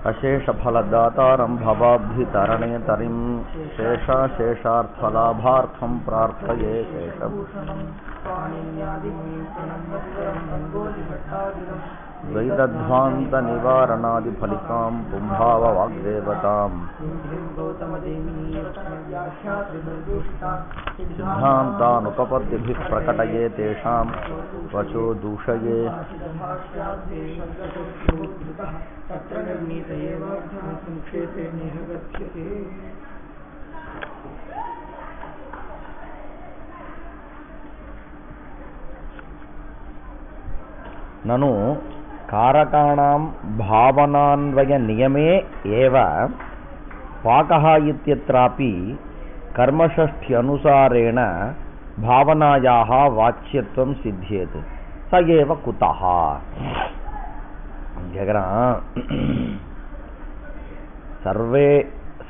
अशेषफलदातारं भवाब्धितरणे तरिं शेषाशेषार्थलाभार्थं प्रार्थये शेषभूषणं द्वैतध्वान्तनिवारणादिफलिकां पुंभाववाग्देवताम् सिद्धान्तानुपपत्तिभिः प्रकटये तेषां वचो दूषये ननु कारकाणां भावनान्वय नियमे एव पाकः इत्यत्रापि कर्मषष्ठ्यनुसारेण भावनायाः वाच्यत्वं सिद्ध्येत् स एव कुतः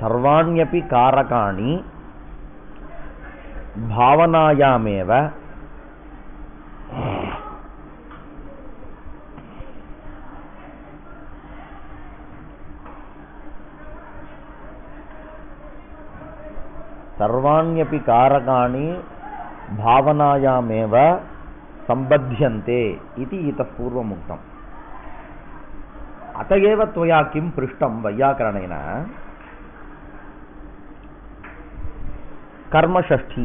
सर्वाण्यपि कारकाणि भावनायामेव सर्वाण्यपि कारकाणि भावनायामेव सम्बध्यन्ते इति इतः पूर्वम् उक्तम्। अत एव त्वया किं पृष्टं वैयाकरणेन कर्मषष्ठी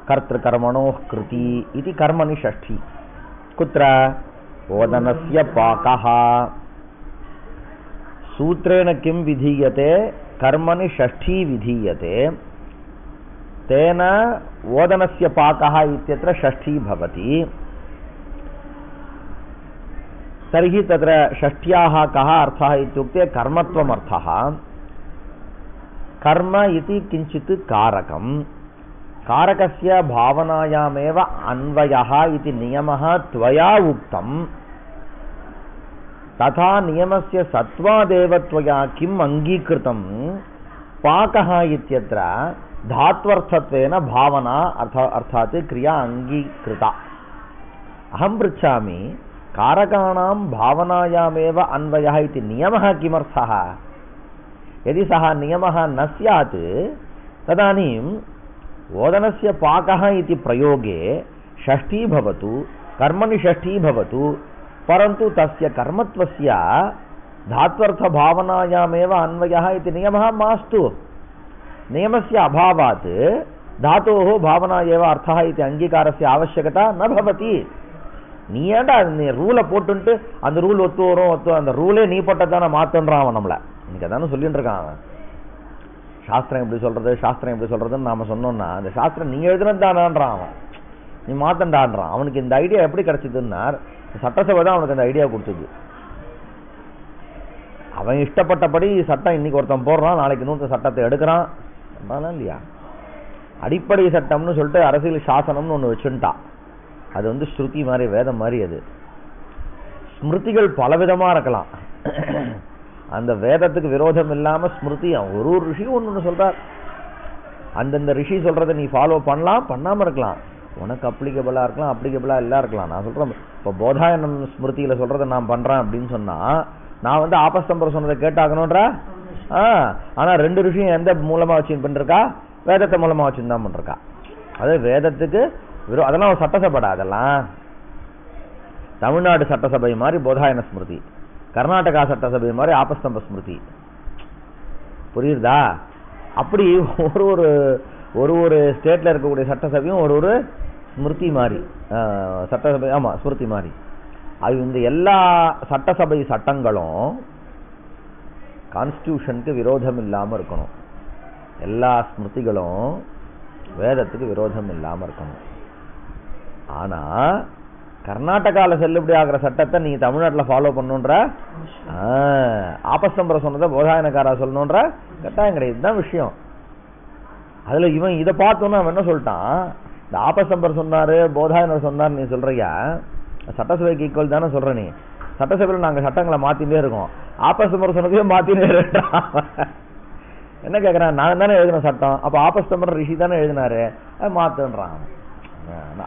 कर्तृकर्मणोः कृति इति कर्मणि षष्ठी कुत्र ओदनस्य पाकः सूत्रेण किं विधीयते कर्मणि षष्ठी विधीयते तेन ओदनस्य पाकः इत्यत्र षष्ठी भवति। तर्हि तत्र षष्ठ्याः कः अर्थः इत्युक्ते कर्मत्वमर्थः। कर्म इति किञ्चित् कारकं कारकस्य भावनायामेव अन्वयः इति नियमः त्वया उक्तं तथा नियमस्य सत्वादेव त्वया किम् अङ्गीकृतं पाकः इत्यत्र धात्वर्थत्वेन भावना अर्थात् क्रिया अङ्गीकृता। अहं पृच्छामि कारकाणां भावनायामेव अन्वयः इति नियमः किमर्थः? यदि सः नियमः न स्यात् तदानीम् ओदनस्य पाकः इति प्रयोगे षष्ठी भवतु कर्मणि षष्ठी भवतु परन्तु तस्य कर्मत्वस्य धात्वर्थभावनायामेव अन्वयः इति नियमः मास्तु। नियमस्य अभावात् धातोः भावना एव अर्थः इति अङ्गीकारस्य आवश्यकता न भवति। நீ ஏன்டா ரூலை போட்டுன்ட்டு அந்த ரூல் ஒத்து வரும் அந்த ரூலே நீ போட்டதான மாத்தன்றான் அவன் நம்மளை இன்னைக்கு தானே சொல்லிட்டு இருக்கான். சாஸ்திரம் எப்படி சொல்றது சாஸ்திரம் எப்படி சொல்றதுன்னு நாம சொன்னோம்னா அந்த சாஸ்திரம் நீ எழுதுனதானான்றான் அவன், நீ மாத்தண்டான்றான். அவனுக்கு இந்த ஐடியா எப்படி கிடைச்சதுன்னா சட்டசபை தான் அவனுக்கு அந்த ஐடியா கொடுத்தது. அவன் இஷ்டப்பட்டபடி சட்டம் இன்னைக்கு ஒருத்தன் போடுறான், நாளைக்கு இன்னொருத்த சட்டத்தை எடுக்கிறான் இல்லையா. அடிப்படை சட்டம்னு சொல்லிட்டு அரசியல் சாசனம்னு ஒன்று வச்சுட்டான். அது ஸ்ருதி மாதிரி வேதம் மாதிரி. அது ஸ்மிருதிகள் பலவிதமா இருக்கலாம். அந்த வேதத்துக்கு விரோதம் இல்லாம ஸ்மிருதி ஒரு ரிஷி ஒன்று சொல்றார். அந்தந்த ரிஷி சொல்றதை நீ ஃபாலோ பண்ணலாம் பண்ணாம இருக்கலாம். உனக்கு அப்ளிகபிளா இருக்கலாம் அப்ளிகபிளா இல்லா இருக்கலாம். நான் சொல்றேன் இப்போ போதாயனம் ஸ்மிருதியில சொல்றதை நான் பண்றேன் அப்படின்னு சொன்னா நான் ஆபஸ்தம்பர் சொன்னதை கேட்டாகணும்ன்ற. ஆனா ரெண்டு ரிஷியும் எந்த மூலமா வச்சு பண்ணிருக்கா? வேதத்தை மூலமா வச்சுதான் பண்ணிருக்கா. அது வேதத்துக்கு அதெல்லாம் சட்டசபைடா. அதெல்லாம் தமிழ்நாடு சட்டசபை மாதிரி போதாயன ஸ்மிருதி, கர்நாடகா சட்டசபை மாதிரி ஆபஸ்தம்ப ஸ்மிருதி. புரியுதா? அப்படி ஒரு ஸ்டேட்ல இருக்கக்கூடிய சட்டசபையும் ஒரு ஸ்மிருதி மாதிரி சட்டசபை. ஆமா ஸ்மிருதி மாதிரி. அது இந்த எல்லா சட்டசபை சட்டங்களும் கான்ஸ்டிடியூஷனுக்கு விரோதம் இல்லாம இருக்கணும். எல்லா ஸ்மிருதிகளும் வேதத்துக்கு விரோதம் இல்லாம இருக்கணும். ஆனா கர்நாடகால செல்லுபடி ஆகிற சட்டத்தை நீ தமிழ்நாட்டில் ஃபாலோ பண்ணுன்ற ஆபஸ்தம்பர சொன்னதை போதாயனக்காரா சொல்லணுன்ற கட்டாயம் கிடையாது. இதுதான் விஷயம். அதுல இவன் இதை பார்த்தோன்னா அவன் என்ன சொல்லிட்டான், இந்த ஆபஸ்தம்பர் சொன்னாரு போதாயனர் சொன்னார் நீ சொல்றியா, சட்டசபைக்கு ஈக்குவல் தானே சொல்ற. நீ சட்டசபையில் நாங்க சட்டங்களை மாத்திட்டே இருக்கோம், ஆபஸ்தம்பர் சொன்னதையும் மாத்தினே என்ன கேட்கறான், நான் தானே எழுதின சட்டம், அப்ப ஆபஸ்தம்பர் ரிஷி தானே எழுதினாரு, அது மாத்துன்றான்.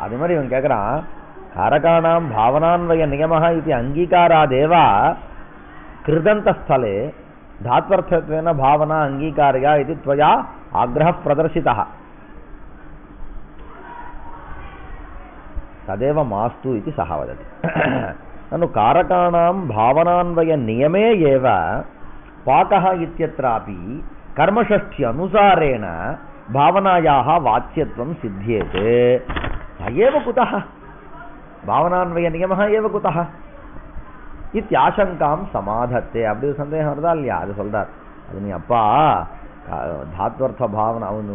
அதே மாதிரி இவன் கேட்கறான், कारकाणां भावनान्वय नियमः इति अङ्गीकारादेव कृदन्तस्थले धात्वर्थत्वेन भावना अङ्गीकारया इति त्वया आग्रहः प्रदर्शितः तदेव मास्तु इति सः वदति। ननु कारकाणां भावनान्वय नियमे एव पाकः इत्यत्रापि कर्मषष्ठी अनुसारेण भावनायाः वाच्यत्वं सिद्ध्येते। एव कुतः भावनान्वय नियमः एव कुतः इत्याशङ्कां समाधत्ते। அப்படி ஒரு சந்தேகம் வருதா இல்லையா? அது சொல்றார். அது நீ அப்பா தாத்வர்த்த பாவனை அவனு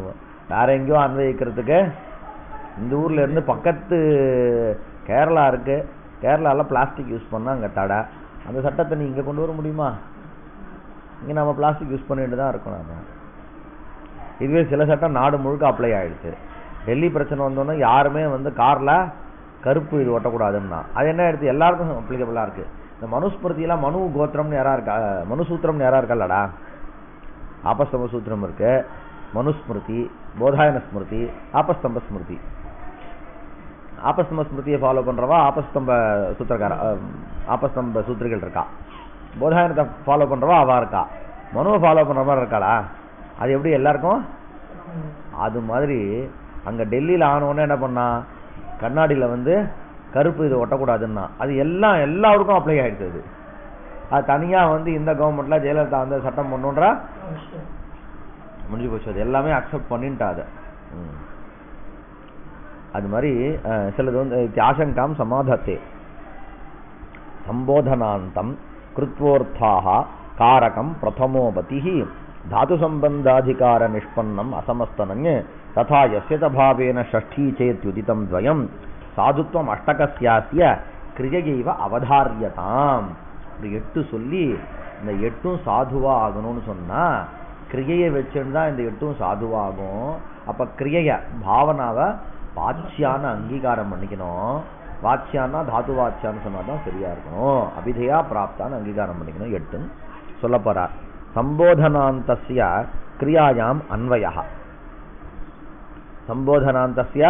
வேற எங்கேயோ அன்வயிக்கிறதுக்கு இந்த ஊர்ல இருந்து பக்கத்து கேரளா இருக்கு, கேரளாவில் பிளாஸ்டிக் யூஸ் பண்ணால் அங்கே தடை. அந்த சட்டத்தை நீ இங்கே கொண்டு வர முடியுமா? இங்கே நம்ம பிளாஸ்டிக் யூஸ் பண்ணிட்டு தான் இருக்கோம். நம்ம இதுவே சில சட்டம் நாடு முழுக்க அப்ளை ஆகிடுச்சு. டெல்லி பிரச்சனை வந்தோன்னா யாருமே காரில் கருப்பு இது ஒட்டக்கூடாதுன்னா அது என்ன எடுத்து எல்லாருக்கும் அப்ளிகபிளாக இருக்குது. இந்த மனுஸ்மிருதியெல்லாம் மனு கோத்திரம்னு யாராக இருக்கா, மனுசூத்திரம்னு யாராக இருக்கல்லடா, ஆபஸ்தம்ப சூத்திரம் இருக்கு, மனுஸ்மிருதி, போதாயன ஸ்மிருதி, ஆபஸ்தம்ப ஸ்மிருதி. ஆபஸ்தம்ப ஸ்மிருதியை ஃபாலோ பண்ணுறவா ஆபஸ்தம்ப சூத்திரக்கார ஆபஸ்தம்ப சூத்திரிகள் இருக்கா, போதாயனத்தை ஃபாலோ பண்ணுறவா அவா இருக்கா, மனுவை ஃபாலோ பண்ணுற மாதிரி இருக்காளா? அது எப்படி எல்லாருக்கும்? அது மாதிரி அங்கே டெல்லியில் ஆனவுடனே என்ன பண்ணா, கண்ணாடியில் கருப்பு இது ஒட்டக்கூடாதுன்னா அது எல்லாருக்கும் அப்ளை ஆகிடுச்சு. அது தனியாக இந்த கவர்மெண்ட்டில் ஜெயலலிதா சட்டம் பண்ணுன்றா முடிஞ்சு போச்சு. அது எல்லாமே அக்செப்ட் பண்ணிட்டா. அது மாதிரி சிலது ஆசங்காம் சமாதத்தே. சம்போதனாந்தம் கிருத்வோர்த்தாக காரகம் பிரதமோபதி தாது சம்பந்தாதிகார நிஷ்பன்னம் அசமஸ்தனங்க ததா யஸ்யத பாவேன ஷஷ்டி சேத்யுதிதம் துவயம் சாதுத்வம் அஷ்டகஸ்யாஸ்ய கிரியைவ அவதாரியதாம். இப்படி 8 சொல்லி இந்த 8ம் சாதுவா ஆகணும்னு சொன்னா கிரியையை வச்சுன்னு தான் இந்த 8ம் சாதுவாகும். அப்ப கிரியைய பாவனாவை வாச்சியான அங்கீகாரம் பண்ணிக்கணும். வாச்சியானா தாது வாச்சியான்னு சொன்னா தான் சரியா இருக்கணும். அபிதயா பிராப்தான்னு அங்கீகாரம் பண்ணிக்கணும். 8 சொல்ல போறார். சம்போதனாந்தஸ்ய கிரியாயாம் அன்வயः. சம்போதனாந்தஸ்ய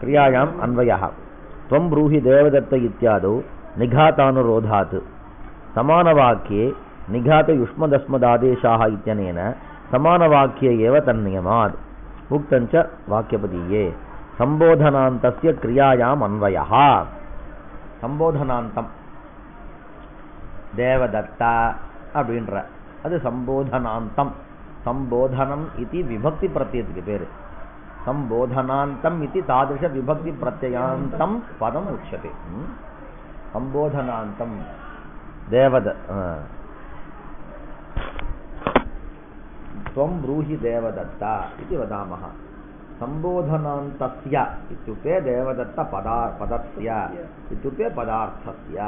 கிரியாயாம் அன்வயः त्वं ब्रूहि देवदत्त इत्यादौ निघातानुरोधात् समानवाक्ये निघात युष्मदस्मदादेशाः इत्यनेन समानवाक्ये एव तन्नियमात् उक्तं च वाक्यपदीये संबोधनान्तस्य क्रियायाम् अन्वयः. संबोधनान्तं देवदत्ता அப்படின்ற அது சம்போதனாந்தம். சம்போதனம் இது விபக்தி பிரத்யத்துக்கு பேரு. சம்போதனாந்தம் இது தாதிருஷ விபக்தி பிரத்யயாந்தம் பதம் உச்சதே. சம்போதனாந்தம் தேவத त्वं ब्रूहि देवदत्ता इति वदामः. संबोधनान्तस्य इत्युक्ते देवदत्त पदस्य इत्युक्ते पदार्थस्य.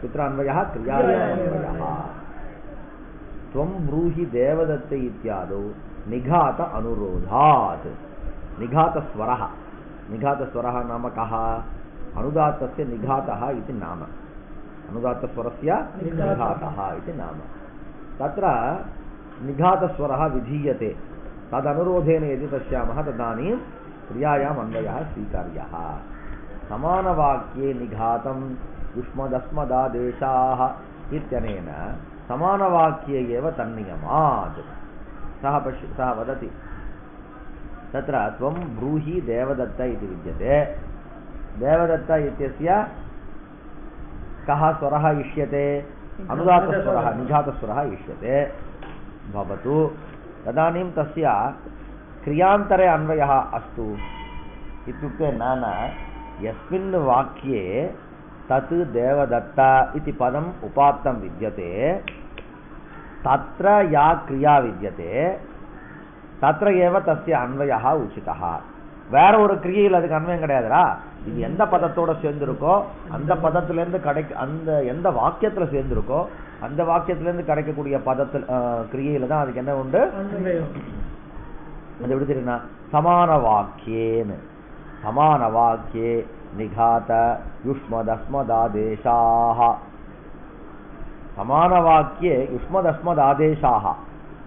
कुत्र अन्वयः? क्रियायामन्वयः. त्वं ब्रूहि देवदत्त इत्यादौ निघात अनुरोधात्. निघातस्वरः. निघातस्वरः नाम कः? अनुदात्तस्य निघातः इति नाम. अनुदात्तस्वरस्य निघातः इति नाम. तत्र निघातस्वरः विधीयते. तदनुरोधेन यदि पश्यामः तदानीं क्रियायाम् अन्वयः स्वीकार्यः. समानवाक्ये निघातं युष्मदस्मदादेशाः इत्यनेन समानवाक्ये एव तन्नियमात्. सः वदति तत्र त्वं ब्रूहि देवदत्त इति विद्यते. देवदत्त इत्यस्य कः स्वरः इष्यते? अनुदात्तस्वरः, निघातस्वरः इष्यते. भवतु. तदानीं तस्य क्रियान्तरे अन्वयः अस्तु इत्युक्ते न यस्मिन् वाक्ये तत् देवदत्त इति पदम् उपात्तं विद्यते तत्र या क्रिया विद्यते तत्र एव तस्य अन्वयः उचितः. வேற ஒரு கிரியையில் அதுக்கு அன்வயம் கிடையாதுடா. இது எந்த பதத்தோட சேர்ந்திருக்கோ அந்த பதத்திலேருந்து அந்த எந்த வாக்கியத்துல சேர்ந்திருக்கோ அந்த வாக்கியத்திலேருந்து கிடைக்கக்கூடிய பதத்தில் கிரியையில தான் அதுக்கு என்ன உண்டு? அது எப்படி தெரியுமா? சமான வாக்கியேன்னு. சமான வாக்கியே நிகாத யுஷ்மதஸ்மதாதேசாஹ. சமான வாக்கியே யுஷ்மதஸ்மதாதேசாஹ.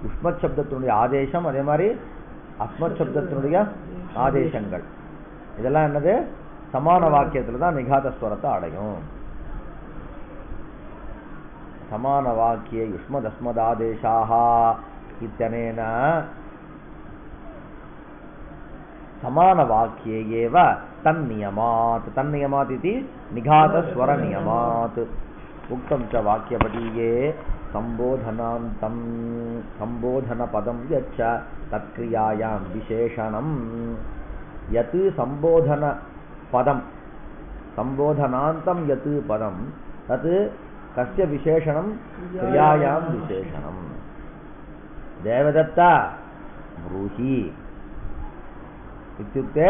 யுஷ்மத் சப்தத்தினுடைய ஆதேசம், அதே மாதிரி அஸ்மத் சப்தத்தினுடைய ஆதேசங்கள். இதெல்லாம் என்னது? சமான வாக்கியத்துல தான் நிகாத ஸ்வரத்தை அடையும். சமான வாக்கிய யுஷ்மதஸ்மதாதேசாஹ இத்யனேன சமான வாக்கியே ஏவ தன்னியமாத் தன்னியமாத் இதி நிகாத ஸ்வர நியமாத் உக்தம் ச வாக்கியபதீயே சம்போதனாந்தம் சம்போதன பதம் யச்ச தத்க்ரியாயாம் விசேஷணம் யத் சம்போதன பதம் சம்போதனாந்தம் யத் பதம் தத் கஸ்ய விசேஷணம் கிரியாயாம் விசேஷணம். தேவதத்தா ப்ரூஹி இत्युक्ते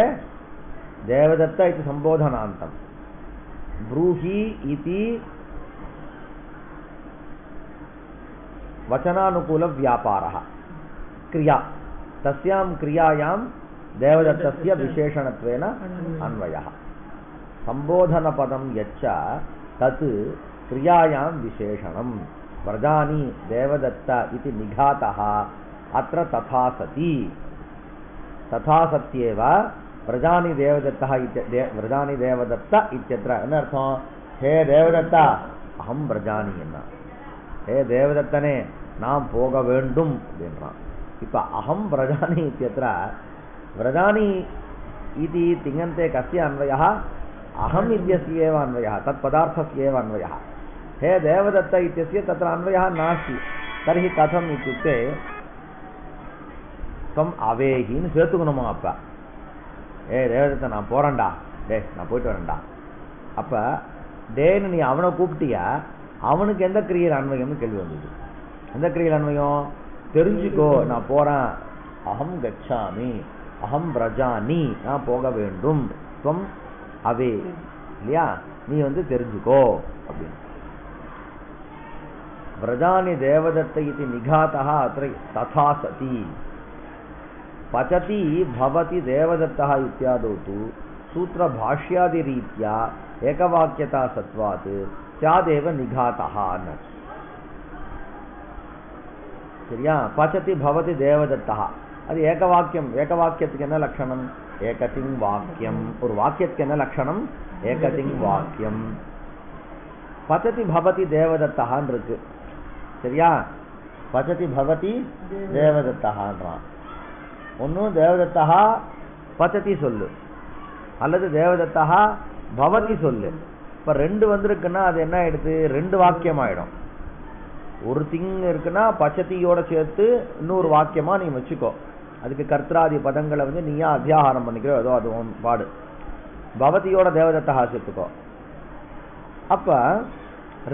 தேவதத்தா इति சம்போதனாந்தம் ப்ரூஹி इति वचनानुकूल व्यापारः क्रिया तस्यां क्रियायां देवदत्तस्य विशेषणत्वेन अन्वयः. संबोधनपदं यच्च तत् क्रियायां विशेषणं व्रजानि देवदत्त इति निघातः अत्र तथा सति तथा सत्येव व्रजानि देवदत्तः व्रजानि देवदत्त इत्यत्र अर्थं हे देवदत्त अहं व्रजानि एन्न हे देवदत्तने நாம் போக வேண்டும் அப்படின்றான். இப்ப அகம் व्रजानि इत्यत्र व्रजानि इति तिङन्ते कस्य अन्वयः अहम् इत्यस्य एव अन्वयः तत्पदार्थस्य एव अन्वयः. हे देवदत्त इत्यस्य तत्र अन्वयः नास्ति. तर्हि कथम् इत्युक्ते त्वम् अवेहिன்னு சேர்த்துக்கணுமா? அப்ப ஏ தேவதத்த நான் போறேன்டா, டே நான் போயிட்டு வரேன்டா. அப்ப டேன்னு நீ அவனை கூப்பிட்டியா, அவனுக்கு எந்த கிரியையில் அன்வயம்னு கேள்வி வந்தது. எந்த கிரியையில் அன்வயம்? தெரிஞ்சுக்கோ நான் போறேன், அகம் கச்சாமி அகம் व्रजानि நான் போக வேண்டும், துவம் அவே இல்லையா, நீ தெரிஞ்சுக்கோ அப்படின்னு. व्रजानि देवदत्त इति निघातः अत्र तथा सति पचति भवति देवदत्तः इत्यादौ तु सूत्रभाष्यादिरीत्या एकवाक्यता सत्वात् स्यादेव निघातः न. சரியா? பச்சதி பவதி தேவதத்தः அது ஏகவாக்கியம். ஏகவாக்கியத்துக்கு என்ன லட்சணம்? ஏகதிங் வாக்கியம். ஒரு வாக்கியத்துக்கு என்ன லட்சணம்? ஏகதிங் வாக்கியம். பச்சதி பவதி தேவதத்தஹான் இருக்கு. சரியா? பச்சதி பவதி தேவதத்தஹான்றான். ஒன்னும் தேவதத்தஹா பச்சதி சொல்லு அல்லது தேவதத்தஹா பவதி சொல்லு. இப்ப ரெண்டு வந்திருக்குன்னா அது என்ன ஆயிடுது? ரெண்டு வாக்கியம் ஆயிடும். ஒரு திங் இருக்குன்னா பச்சதியோட சேர்த்து இன்னொரு வாக்கியமா நீ வச்சுக்கோ. அதுக்கு கர்த்தாதி பதங்களை நீயா அத்தியாகாரம் பண்ணிக்கிறோ, ஏதோ அது பாடு. பவதியோட தேவதத்தஹா சேர்த்துக்கோ. அப்ப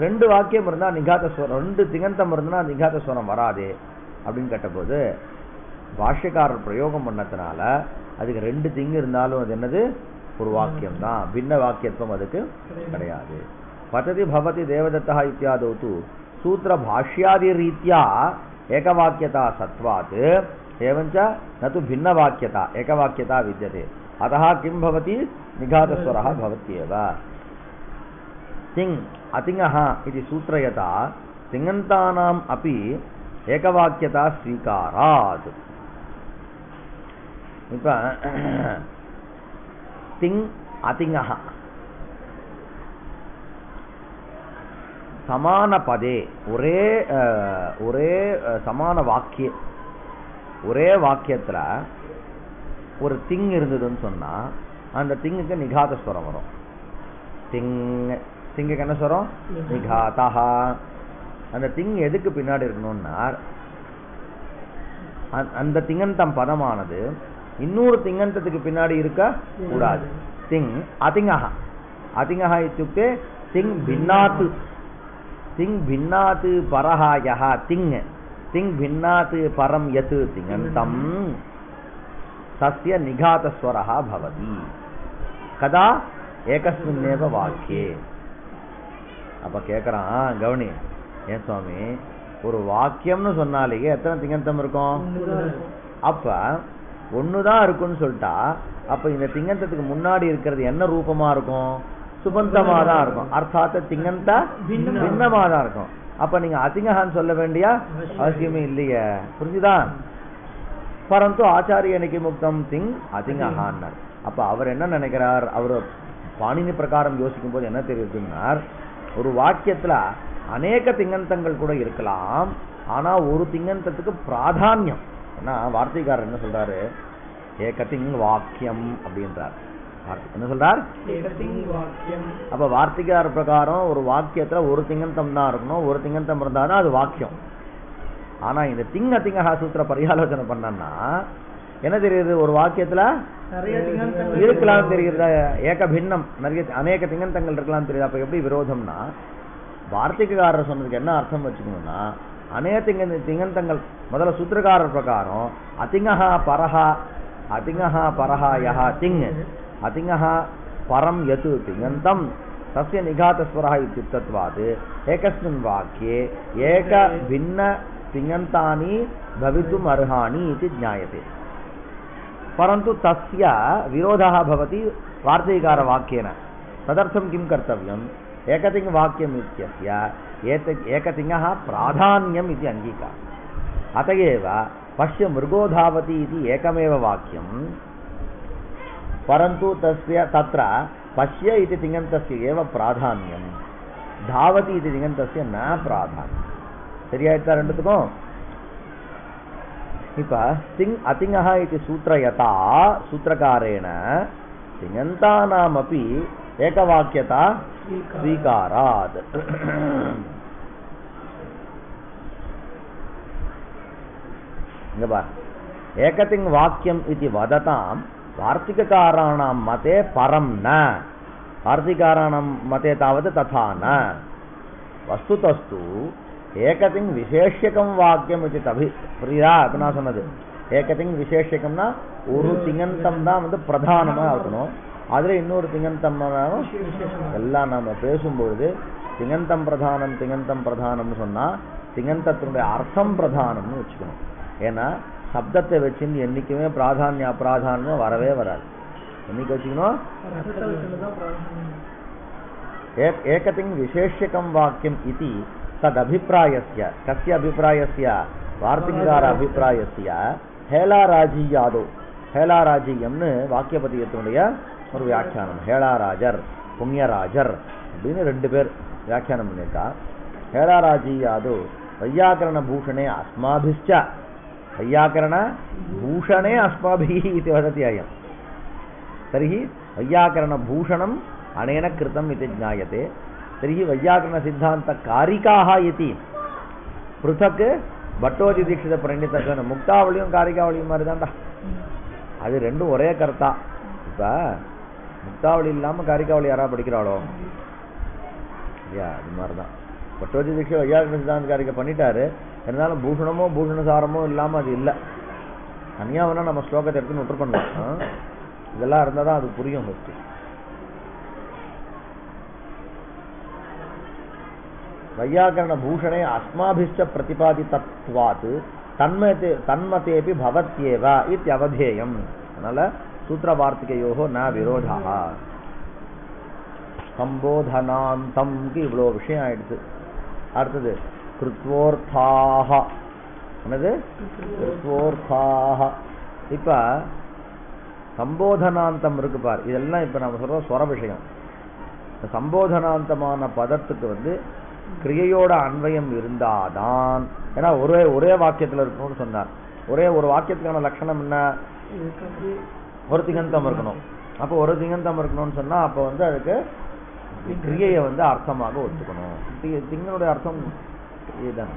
ரெண்டு வாக்கியம் இருந்தா நிகாத ஸ்வரம், ரெண்டு திங்கந்தம் இருந்தா நிகாத ஸ்வரம் வராதே அப்படின்னு கேட்டபோது பாஷ்யக்காரர் பிரயோகம் பண்ணதுனால அதுக்கு ரெண்டு திங்கு இருந்தாலும் அது என்னது? ஒரு வாக்கியம் தான். பின்ன வாக்கியத்துவம் அதுக்கு கிடையாது. பச்சதி பவதி தேவதத்தः இத்தியாதௌ து சூத்திர பாஷ்யாதி ரீத்யா ஏகவாக்கியதா சத்வாத் एवञ्च न तु भिन्नवाक्यता एकवाक्यता विद्यते. अतः किं भवति? निघातस्वरः भवत्येव. तिङ् अतिङः इति सूत्रयता तिङन्तानाम् अपि एकवाक्यता स्वीकारात्. இப்ப திங் அதிங்கः சமான பதே ஒரே சமான வாக்கிய ஒரே வாக்கியத்துல ஒரு திங் இருந்ததுன்னு சொன்னா அந்த திங்குக்கு நிகாத ஸ்வரம் வரும். திங்குக்கு என்ன ஸ்வரம்? நிகாதா. அந்த திங் எதுக்கு பின்னாடி இருக்கணும்னா அந்த திங்கந்தம் பதமானது இன்னொரு திங்கந்தத்துக்கு பின்னாடி இருக்க கூடாது. திங் அதிங்கஹ. அதிங்கஹ இत्युक्ते திங் பின்னாத். திங் பின்னாத் பரஹ யஹ திங். திங் பின்னாத் பரம் யத் திங்கந்தம் தஸ்ய நிகாத ஸ்வரஹ பவதி. கதா? ஏகஸ்மின்னேவ வாக்கியே. அப்ப கேக்குறான் கவனி, ஏன் சுவாமி ஒரு வாக்கியம்னு சொன்னாலே எத்தனை திங்கந்தம் இருக்கும்? அப்ப ஒண்ணுதான் இருக்குன்னு சொல்லிட்டா அப்ப இந்த திங்கந்தத்துக்கு முன்னாடி இருக்கிறது என்ன ரூபமா இருக்கும்? சுபந்தமா தான் இருக்கும். அர்த்தாத் திங்கந்த பின்னமா தான் இருக்கும். அப்ப நீங்க அதிங்கஹான்னு சொல்ல வேண்டிய அவசியமே இல்லையே. புரிஞ்சுதா? பரந்து ஆச்சாரியனுக்கு முக்தம் திங் அதிங்கஹான். அப்ப அவர் என்ன நினைக்கிறார்? அவர் பாணினி பிரகாரம் யோசிக்கும் போது என்ன தெரியுதுன்னா, ஒரு வாக்கியத்துல அநேக திங்கந்தங்கள் கூட இருக்கலாம், ஆனா ஒரு திங்கந்தத்துக்கு பிராதான்யம். ஏன்னா வார்த்தைக்காரர் என்ன சொல்றாரு, ஏகதிங் வாக்கியம் அப்படின்றார். என்ன சொல்றார்? அப்ப வார்த்தைக்கார பிரகாரம் ஒரு வாக்கியத்துல ஒரு திங்கந்தம் தான் இருக்கணும், ஒரு திங்கந்தம் இருந்தாதான் அது வாக்கியம். ஆனா இந்த திங்க திங்கஹா சூத்திர பரியாலோசனை பண்ணா என்ன தெரியுது, ஒரு வாக்கியத்துல இருக்கலாம் தெரியுது, ஏக பின்னம் நிறைய அநேக திங்கந்தங்கள் இருக்கலாம் தெரியுது. அப்ப எப்படி விரோதம்னா, வார்த்தைக்காரர் சொன்னதுக்கு என்ன அர்த்தம் வச்சுக்கணும்னா, அநேக திங்கந்தங்கள் முதல்ல சூத்திரக்காரர் பிரகாரம் அதிங்கஹா பரஹா, அதிங்கஹா பரஹா யஹா திங், அதிங்கஹா பரம் யது திங்கந்தம் தஸ்ய நிகாதஸ்வரஹ இத்யுக்தத்வாத் ஏகஸ்மின் வாக்யே ஏக பின்ன திங்கந்தானி भवितुम् अर्हाणि इति ज्ञायते। परन्तु तस्य विरोधः भवति वार्तिककारवाक्येन। तदर्थं किं कर्तव्यम्, एकतिङ्गवाक्यम् इत्यस्य एकतिङ्गः प्राधान्यम् इति अङ्गीकारः। अत एव पश्य मृगो धावति इति एकमेव वाक्यं, परन्तु तत्र पश्य इति तिङन्तस्य एव प्राधान्यं, धावति इति तिङन्तस्य न प्राधान्यं। சரியாயிட்டா ரெண்டுத்துக்கும்? இப்ப திங் அதிங்கஹ இது சூத்ரயதா சூத்திரகாரேண திங்கந்தானாமபி ஏகவாக்கியதா ஸ்வீகாராத். இங்க பார், ஏகதிங் வாக்கியம் இது வததாம் வார்த்திககாராணாம் மதே பரம் ந, வார்த்திககாராணாம் மதே தாவது ததா ந, வஸ்துதஸ்து ஏகதிங் விசேஷகம் வாக்கியம் இது தபி புரியுதா? அப்ப நான் சொன்னது ஏகதிங் விசேஷகம்னா ஒரு திங்கந்தம் தான் வந்து பிரதானமா இருக்கணும், அதுல இன்னொரு திங்கந்தம் எல்லாம் நம்ம பேசும்பொழுது திங்கந்தம் பிரதானம் திங்கந்தம் பிரதானம்னு சொன்னா திங்கந்தத்தினுடைய அர்த்தம் பிரதானம்னு வச்சுக்கணும். ஏன்னா சப்தத்தை வச்சுன்னு என்னைக்குமே பிராதானிய அப்பிராதானியம் வரவே வராது. என்னைக்கு வச்சுக்கணும், ஏகதிங் விசேஷகம் வாக்கியம் இது तद अभिप्रायस्य, कस्य अभिप्रायस्य, वार्तिककार अभिप्रायस्य हेलाराजीयादो, हेलाराजीयம்னு வாக்கியபதியத்தினுடைய ஒரு வியாக்கியானம். ஹேலாராஜர் புண்ணியராஜர் அப்படின்னு ரெண்டு பேர் வியாக்கியானம் பண்ணியிருக்கா. ஹேலாராஜீயாதோ வையாக்கரண பூஷணே அஸ்மாபிஷ்ச, வையாக்கரண பூஷணே அஸ்மாபிஹ इति वदति अयं। तर्हि வையாக்கரண பூஷணம் अनेन कृतम् इति ज्ञायते। तर्हि वैयाकरण सिद्धांत कारिकाः इति पृथक भट्टोजी दीक्षित प्रणीत मुक्तावलिயும் காரிகாவளியும் மாதிரி தான்டா, அது ரெண்டும் ஒரே கர்த்தா. இப்ப முக்தாவளி இல்லாம காரிகாவளி யாரா படிக்கிறாளோ ஐயா, அது மாதிரிதான் பட்டோஜி தீட்சித வையாகரண சித்தாந்த காரிகை பண்ணிட்டாரு. இருந்தாலும் பூஷணமோ பூஷணசாரமோ இல்லாம அது இல்லை. தனியா வேணா நம்ம ஸ்லோகத்தை எடுத்துன்னு விட்டு பண்ணலாம். இதெல்லாம் இருந்தா தான் அது புரியும். ஃபர்ஸ்ட் வையாகரண பூஷணே அஸ்மாபிஷ்ச பிரதிபாதிதத்வாத் தன்மதேபி பவத்யேவ இத்யவதேயம். அதனால சூத்திர வார்த்திகையோஹோ ந விரோதः. சம்போதனாந்தம்க்கு இவ்வளோ விஷயம் ஆயிடுச்சு. அடுத்தது கிருத்வோர்த்தாக, என்னது கிருத்வோர்த்தாக. இப்ப சம்போதனாந்தம் இருக்கு பார், இதெல்லாம் இப்ப நம்ம சொல்ற ஸ்வர விஷயம். சம்போதனாந்தமான பதத்துக்கு வந்து கிரியையோட அன்வயம் இருந்தாதான், ஏன்னா ஒரே வாக்கியத்தில் இருக்கணும்னு சொன்னார். ஒரு வாக்கியத்துக்கான லட்சணம் என்ன, ஒரு திங்கந்தம் இருக்கணும். அப்போ ஒரு திங்கந்தம் இருக்கணும்னு சொன்னா அப்போ வந்து அதுக்கு கிரியையை வந்து அர்த்தமாக ஒத்துக்கணும். திங்கனுடைய அர்த்தம் இதுதான்.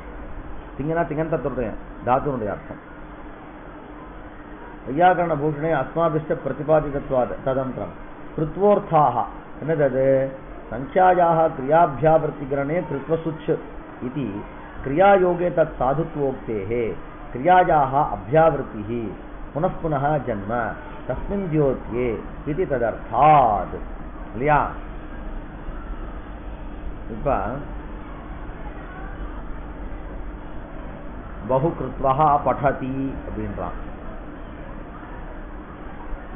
திங்கனா திங்கந்தத்துடைய தாத்துனுடைய அர்த்தம். வையாகரண பூஷணே அஸ்மாபிஷ்ட பிரதிபாதிதத்வாத் ததந்திரம் கிருத்வோர்த்தாக. என்னது அது, संख्यायाः क्रियाभ्यावृत्तिकरणे कृत्वसुच् इति क्रियायोगे तत् साधुत्वोक्तेः क्रियायाः अभ्यावृत्तिः पुनः पुनः जन्म तस्मिन् द्योत्ये इति तदर्थात्. இல்லையா? இப்ப बहु कृत्वः पठति அப்படின்றான்.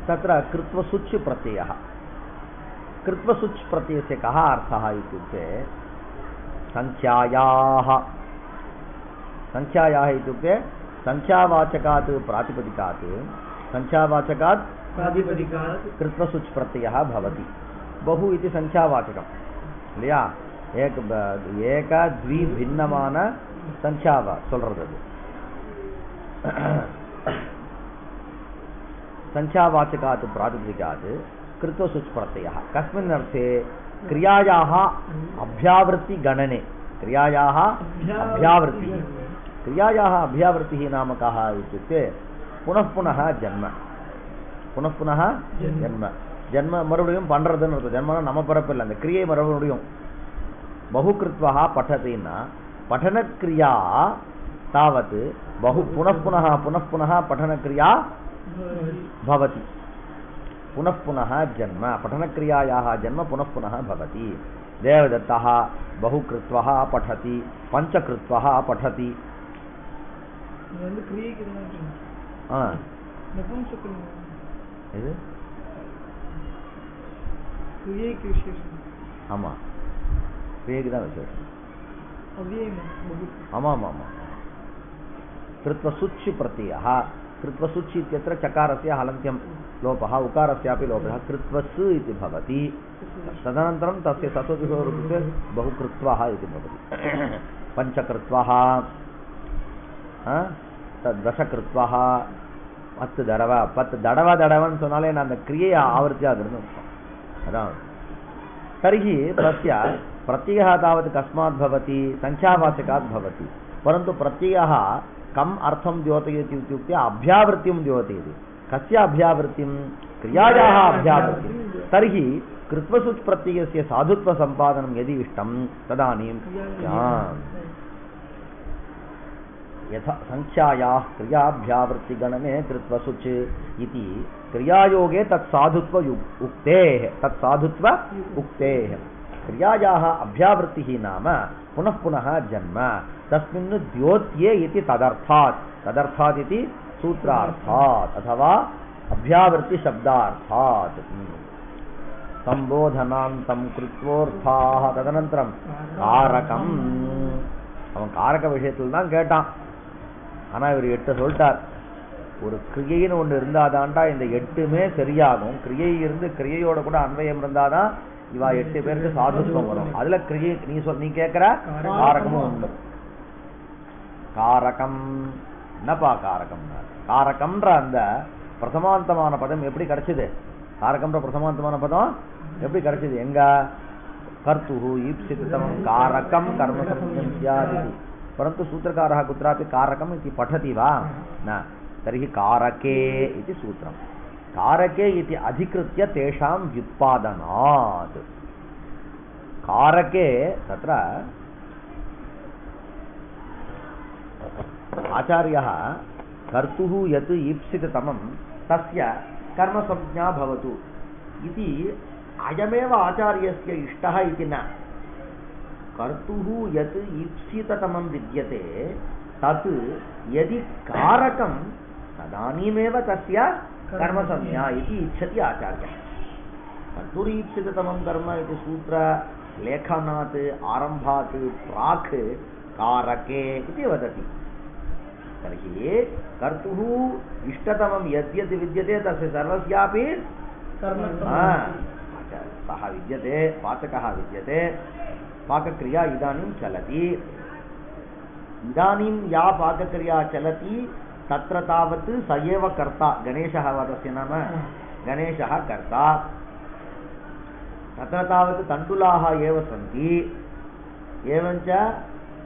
तत्र कृत्वसुच् प्रत्ययः. कृत्वसुच् प्रत्ययस्य कः अर्थः इत्युक्ते संख्यायाः इत्युक्ते संख्यावाचकात् प्रातिपदिकात्, संख्यावाचकात् कृत्वसुच् प्रत्ययः भवति. பகு இது சங்க்யாவாச்சகம் இல்லையா? ஏக த்வி பின்னமான சங்க்யாவா சொல்றது அது. संख्यावाचकात् प्रातिपदिकात् कृत्वसुच् प्रत्ययः कस्मिन् अर्थे क्रियायाः अभ्यावृत्ति गणने क्रियायाः अभ्यावृत्तिः नाम कः इत्युक्ते पुनः पुनः जन्म மறுபடியும் பண்றதுன்னு அர்த்தம். ஜன்மனா நம்ம பிறப்பு இல்லை, அந்த கிரியை மறுபடியும். बहुकृत्वः पठतिना पठनक्रिया तावत् बहु पुनः पुनः पठनक्रिया भवति. पुनः पुनः जन्म पठनक्रियायाः जन्म पुनः पुनः भवति. देवदत्तः बहुकृत्वः पठति, पञ्चकृत्वः पठति. ஆமா, क्रियेக்கு தான் விசேஷம். ஆமா ஆமா ஆமா. कृत्वसुच् प्रत्ययः कृत्वसुच् इत्यत्र चकारस्य हलन्त्यं लोपः, उकारस्यापि लोपः, कृत्वस् इति भवति. तदनन्तरं तस्य सत्वविभवरूपे बहुकृत्वः इति भवति. पञ्चकृत्वः, दशकृत्वः, 10 தடவை. 10 தடவைன்னு சொன்னாலே நான் அந்த கிரியை ஆவர்த்தியாகிறது அதான். तर्हि तस्य प्रत्ययः तावत् कस्मात् भवति? संख्यावाचकात् भवति. परन्तु प्रत्ययः कम् अर्थं द्योतयति इत्युक्ते अभ्यावृत्तिं द्योतयति. कस्य अभ्यावृत्तिं? क्रियायाः अभ्यावृत्तिं. तर्हि कृत्वसुच् प्रत्ययस्य साधुत्वसम्पादनं यदि इष्टं तदानीं यथा संख्यायाः क्रियाभ्यावृत्तिगणने कृत्वसुच् इति क्रियायोगे तत्साधुत्व उक्तेः क्रियायाः अभ्यावृत्तिः नाम पुनः पुनः जन्म तस्मिन् द्योत्ये इति तदर्थात् इति सूत्रार्थात् अथवा अभ्यावृत्ति शब्दार्थात्. संबोधनान्तं कृत्वोर्थाः. तदनन्तरं कारकम्. அவன் காரக விஷயத்தில் தான் கேட்டான். ஆனா இவர் 8 சொல்லிட்டார். ஒரு கிரியைன்னு ஒன்று இருந்தாதான்டா இந்த 8மே சரியாகும். கிரியை இருந்து கிரியையோட கூட அன்வயம் இருந்தாதான் இவா 8 பேருக்கு சாதுத்துவம் வரும். அதுல கிரியை நீ கேட்கிற காரகமும் உண்டு. காரகம் என்னப்பா காரகம்? காரகம்ன்ற அந்த பிரதமாந்தமான பதம் எப்படி கிடைச்சது? காரகம்ன்ற பிரதமாந்தமான பதம் எப்படி கிடைச்சது? எங்க? कर्तुः ईप्सितं कारकं कर्म संज्ञं स्यात् इति. परन्तु सूत्रकारः कुत्रापि कारकम् इति पठति वा? न. तर्हि कारके इति सूत्रं. कारके इति अधिकृत्य तेषां व्युत्पादनात्. कारके तत्र आचार्यः कर्तुः यत् ईप्सिततमं तस्य कर्मसंज्ञा भवतु इति अयमेव आचार्यस्य इष्टः इति न. कर्तुः यत् ईप्सिततमं विद्यते तत् यदि कारकं तदानीमेव तस्य कर्मसंज्ञा इति इच्छति आचार्यः. कर्तुरीप्सिततमं कर्म इति सूत्रलेखनात् आरम्भात् प्राक् कारके इति वदति. तर्हि कर्तुः इष्टतमं यद्यद् विद्यते तस्य सर्वस्यापि सः विद्यते, पाचकः विद्यते, पाकक्रिया इदानीं चलति. इदानीं या पाकक्रिया चलति तत्र तावत् स एव कर्ता. गणेशः वा तस्य नाम? गणेशः कर्ता. तत्र तावत् तण्डुलाः एव सन्ति. एवञ्च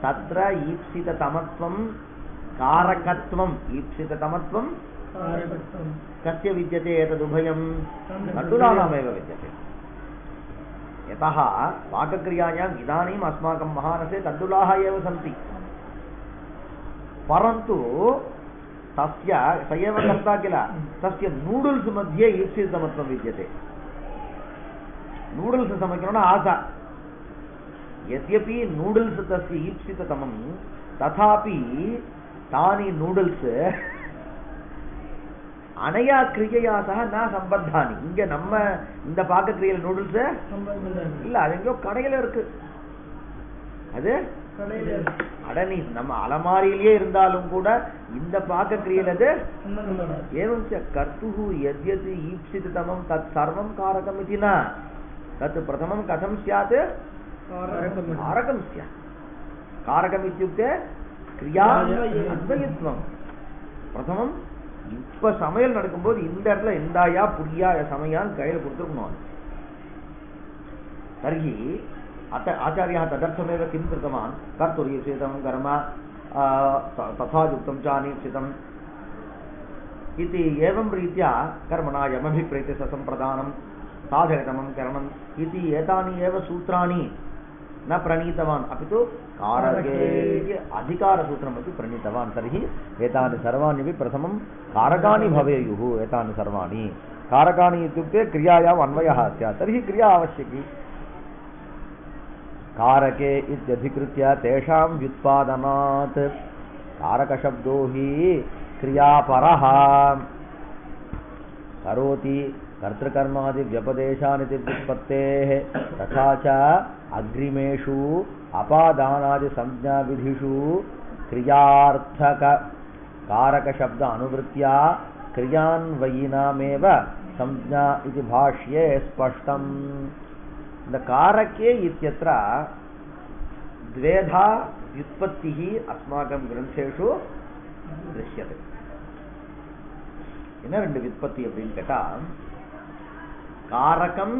तत्र ईप्सिततमत्वं कारकत्वम् ईप्सिततमत्वं कस्य विद्यते? एतदुभयं तण्डुलानामेव विद्यते. यतः पाकक्रियायाम् इदानीम् अस्माकं महानसे तण्डुलाः एव सन्ति. परन्तु तस्य स एव कर्ता किल, तस्य नूडल्स् मध्ये ईप्सिततमत्वं विद्यते. नूडल्स् समग्रः आशा. यद्यपि नूडल्स् तस्य ईप्सिततमं तथापि तानि नूडल्स् அனையா கிரியையா சக நான் சம்பத்தானி. இங்க நம்ம இந்த பாக்கக்கிரியல் நூடுல்ஸ் இல்ல, அது எங்கயோ கடையில இருக்கு. அது அடனி நம்ம அலமாரியிலேயே இருந்தாலும் கூட இந்த பாக்கக்கிரியல் அது ஏவம் ச கர்த்துஹு யத்யத் ஈப்சிததமம் தத் சர்வம் காரகம் இதினா. तत् प्रथमं कथं स्यात् कारकं स्यात् कारकम् इत्युक्ते क्रिया अन्वयत्वं प्रथमं இப்ப சமையல் நடக்கும்போது இந்த இடத்துல இந்தாயா புரியா சமையான்னு கையில் கொடுத்துருக்கணும் तर्हि आचार्यः तदर्थमेव किं कृतवान् कर्तुरीप्सितं कर्म तथा युक्तं च अनीप्सितम् इति एवं रीत्या कर्मणा यमभिप्रेत्य ससम्प्रदानं साधकतमं करणम् इति एतानि एव सूत्राणि न प्रणीतवान् अपि तु कारके अधिकारसूत्रमपि प्रणीतवान् तर्हि एतानि सर्वाण्यपि प्रथमं कारकानि भवेयुः एतानि सर्वाणि कारकानि इत्युक्ते क्रियायाम् अन्वयः स्यात् तर्हि क्रिया आवश्यकी कारके इत्यधिकृत्य तेषां व्युत्पादनात् कारकशब्दो हि क्रियापरः करोति कर्तृकर्मादि व्यपदेशानिति व्युत्पत्तेः तथा च अग्रिमेषु अपादानादि संज्ञा विधिषु क्रियार्थक कारक शब्द अनुवृत्त्या क्रियान्वयिनामेव संज्ञा इति भाष्ये स्पष्टम् இந்த कारके इत्यत्र द्वेधा व्युत्पत्तिः अस्माकं ग्रन्थेषु दृश्यते என்ன ரெண்டு வித்பத்தி அப்படினு கேட்டா कारकम्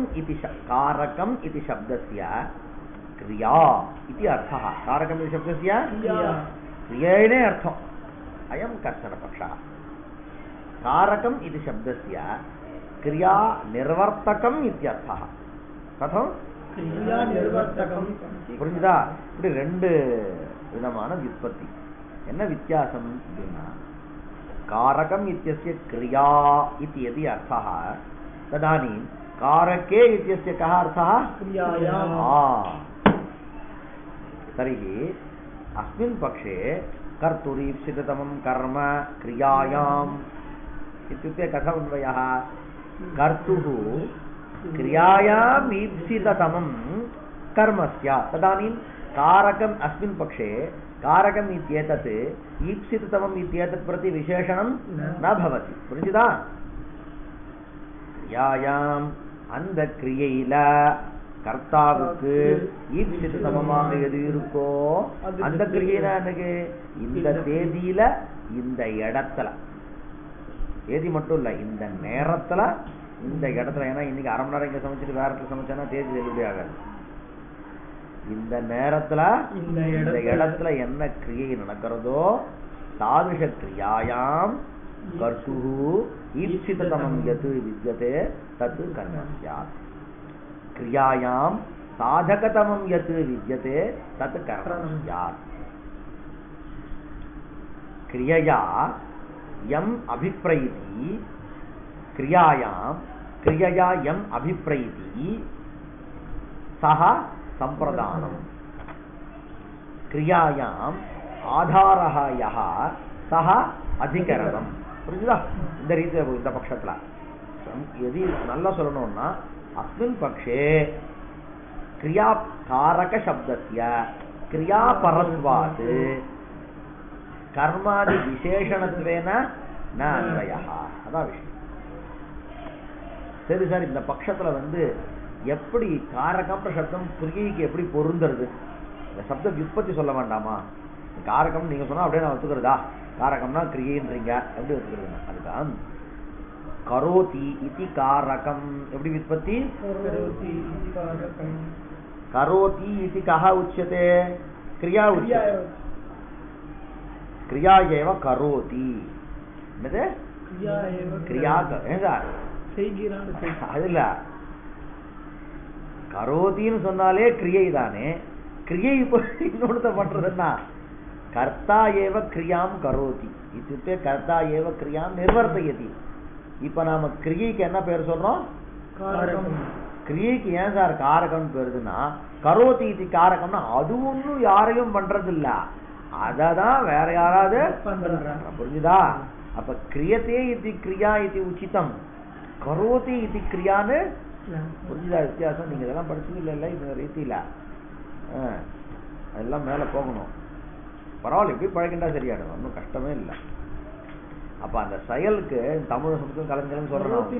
इति शब्दस्य क्रिया इति अर्थः कारकम् इति शब्दस्य क्रियेणे अर्थम् अयं कश्चन पक्षः कारकम् इति शब्दस्य क्रिया निर्वर्तकम् इत्यर्थः कथं क्रिया निर्वर्तकम् புரியுதா இப்படி ரெண்டு விதமான வித்பத்தி என்ன வித்தியாசம் அப்படினா कारकम् इत्यस्य क्रिया इति यदि अर्थः तदानीं कारके इत्यस्य कः अर्थः क्रियायाम् तर्हि अस्मिन् पक्षे कर्तुरीप्सिततमं कर्म क्रियायाम् इत्युक्ते कथम् अन्वयः कर्तुः क्रियायाम् ईप्सिततमं कर्म स्यात् तदानीं कारकम् अस्मिन् पक्षे कारकम् इत्येतत् ईप्सिततमम् इत्येतत् प्रति विशेषणं न भवति புரிஞ்சுதா क्रियायाम् அந்த கிரியையில கர்த்தாவுக்கு ஈப்சிதமமாக எது இருக்கோ அந்த கிரியையில எனக்கு இந்த தேதியில இந்த இடத்துல தேதி மட்டும் இல்ல இந்த நேரத்துல இந்த இடத்துல ஏன்னா இன்னைக்கு அரை மணி நேரம் இங்க சமைச்சிட்டு வேற இடத்துல சமைச்சா தேதி செல்லுபடி ஆகாது இந்த நேரத்துல இந்த இடத்துல என்ன கிரியை நடக்கிறதோ தாதுஷ கிரியாயாம் கர்த்துஹு ஈப்சிததமம் யத் வித்யதே தத் கர்ம ஸ்யாத் கிரியாயாம் சாதகதமம் யத் வித்யதே தத் கர்ம ஸ்யாத் கிரியயா யம் அபிப்ரயிதி கிரியாயாம் கிரியயா யம் அபிப்ரயிதி சஹ संप्रदानम क्रियायाम आधारः यः सः अधिकरणम புரியுதா இந்த ரீதியில இந்த பட்சத்துல எதி நல்லா சொல்லணும்னா அஸ்மின் பக்ஷே क्रिया कारक शब्दस्य क्रिया परत्वात् कर्मादि विशेषणत्वेन न अन्वयः அதான் விஷயம் சரி சார் இந்த பட்சத்துல வந்து எப்படி காரகம்ன்ற சப்தம் கிரியைக்கு எப்படி பொருந்துறது இந்த சப்த வியுற்பத்தி சொல்ல வேண்டாமா காரகம் நீங்க சொன்னா அப்படியே நான் ஒத்துக்கிறதா காரகம்னா கிரியைன்றீங்க எப்படி ஒத்துக்கிறதுனா அதுதான் கரோதி இதி காரகம் எப்படி வியுற்பத்தி கரோதி இதி கஹ உச்யதே கிரியா உச்யதே கிரியா ஏவ கரோதி என்னது கிரியா ஏங்க அதுல கரோதின்னு சொன்னாலே கிரியை தானே கிரியை இன்னொருத்த பண்றதுன்னா கர்த்தா ஏவ கிரியாம் கரோதி இத்துத்தே கர்த்தா ஏவ கிரியாம் நிர்வர்த்தயதி இப்ப நாம கிரியைக்கு என்ன பேர் சொல்றோம் கிரியைக்கு ஏன் சார் காரகம் பேருதுன்னா கரோதி இது காரகம்னா அது ஒன்னும் யாரையும் பண்றது இல்ல அததான் வேற யாராவது புரிஞ்சுதா அப்ப கிரியத்தே இது கிரியா இது உச்சிதம் கரோதி இது கிரியான்னு புரிஞ்சுதா வித்தியாசம் நீங்க இதெல்லாம் படிச்சது இல்ல இந்த ரீதியில அதெல்லாம் மேல போகணும் பரவாயில்ல இப்படி பழகின்றா சரியாடும் ஒன்றும் கஷ்டமே இல்லை அப்ப அந்த செயலுக்கு தமிழ் சமஸ்கிருதம் கலைஞர்னு சொல்றோம்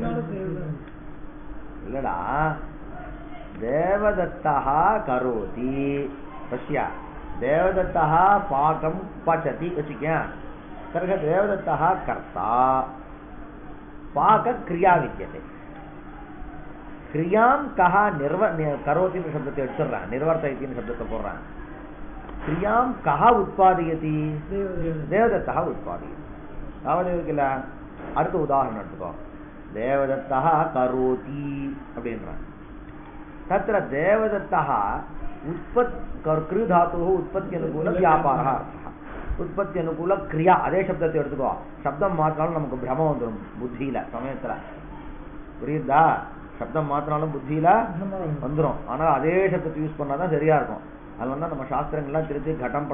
இல்லடா தேவதத்தः கரோதி பஷ்ய தேவதத்தः பாகம் பச்சதி வச்சுக்க தர்க தேவதத்தः கர்த்தா பாக கிரியா வித்யதே கிரியாம் கஹ கரோதின்னு சப்தத்தை எடுத்துடுறான் நிர்வர்த்தயத்தின்னு சப்தத்தை போடுறான் கிரியாம் கஹ உத்பாதயதி தேவதத்தः உத்பாதயதி அதாவது இருக்குல்ல அடுத்த உதாரணம் எடுத்துக்கோ தேவதத்தः கரோதி அப்படின்றான் தத்ர தேவதத்தः கிரு தாத்துः உற்பத்தி அனுகூல வியாபாரः உற்பத்தி அனுகூல கிரியா அதே சப்தத்தை எடுத்துக்கோ சப்தம் மாத்தினாலும் நமக்கு பிரமம் வந்துடும் புத்தியில சமயத்துல புரியுதா சப்தம் மாத்தினாலும் புத்தியில வந்துடும் ஆனா அதே சப்தத்தை யூஸ் பண்ணாதான் சரியா இருக்கும் அதனால தான் நம்ம சாஸ்திரங்கள்லாம் திருத்தி கட்டம்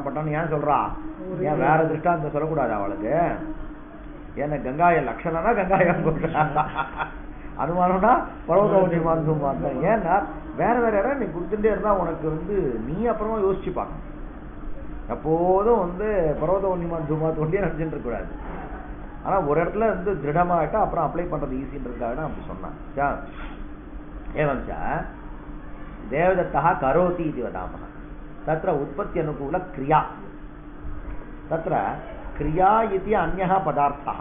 பட்டம் ஏன் சொல்றா ஏன் வேற திருஷ்டாந்தம் சொல்லக்கூடாது அவளுக்கு ஏன்னா கங்காய லட்சணம்னா கங்காயம் அனுமானம்னா பர்வதோன்னிமான் ஏன்னா வேற இடம் நீ கொடுத்துட்டே இருந்தா உனக்கு நீ அப்புறமா யோசிச்சு பார்க்கணும் எப்போதும் பர்வதோன்னிமான் தூமாத்து ஒண்டியே நினைச்சுட்டு இருக்க கூடாது ஆனா ஒரு இடத்துல திருடமாயிட்டா அப்புறம் அப்ளை பண்றது ஈஸின்றதுக்காக அப்படி சொன்னான் ஏவஞ்சா தேவதத்தः கரோதி इति वदामः तत्र उत्पत्ति अनुकूल क्रिया तत्र क्रिया इति अन्यः पदार्थः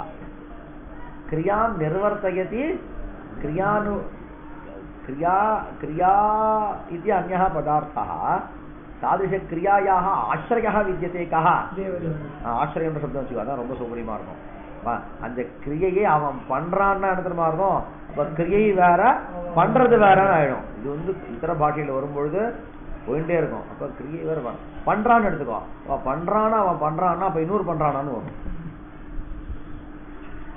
क्रियां निर्वर्तयति क्रिया इति अन्यः पदार्थः तादृशक्रियायाः आश्रयः विद्यते कः आश्रयं என்ற சப்தம் வச்சுக்கோ அதான் ரொம்ப சௌகரியமா இருக்கும் அந்த கிரியையை அவன் பண்றான்னு எடுத்துமா இருக்கும் அப்ப கிரியை வேற பண்றது வேற ஆயிடும் இது இத்தர பாஷையில வரும்பொழுது போயிட்டே இருக்கும் அப்ப கிரியை வேற பண்றான்னு எடுத்துக்கோ அவன் பண்றான்னா அப்ப இன்னொரு பண்றானான்னு வரும்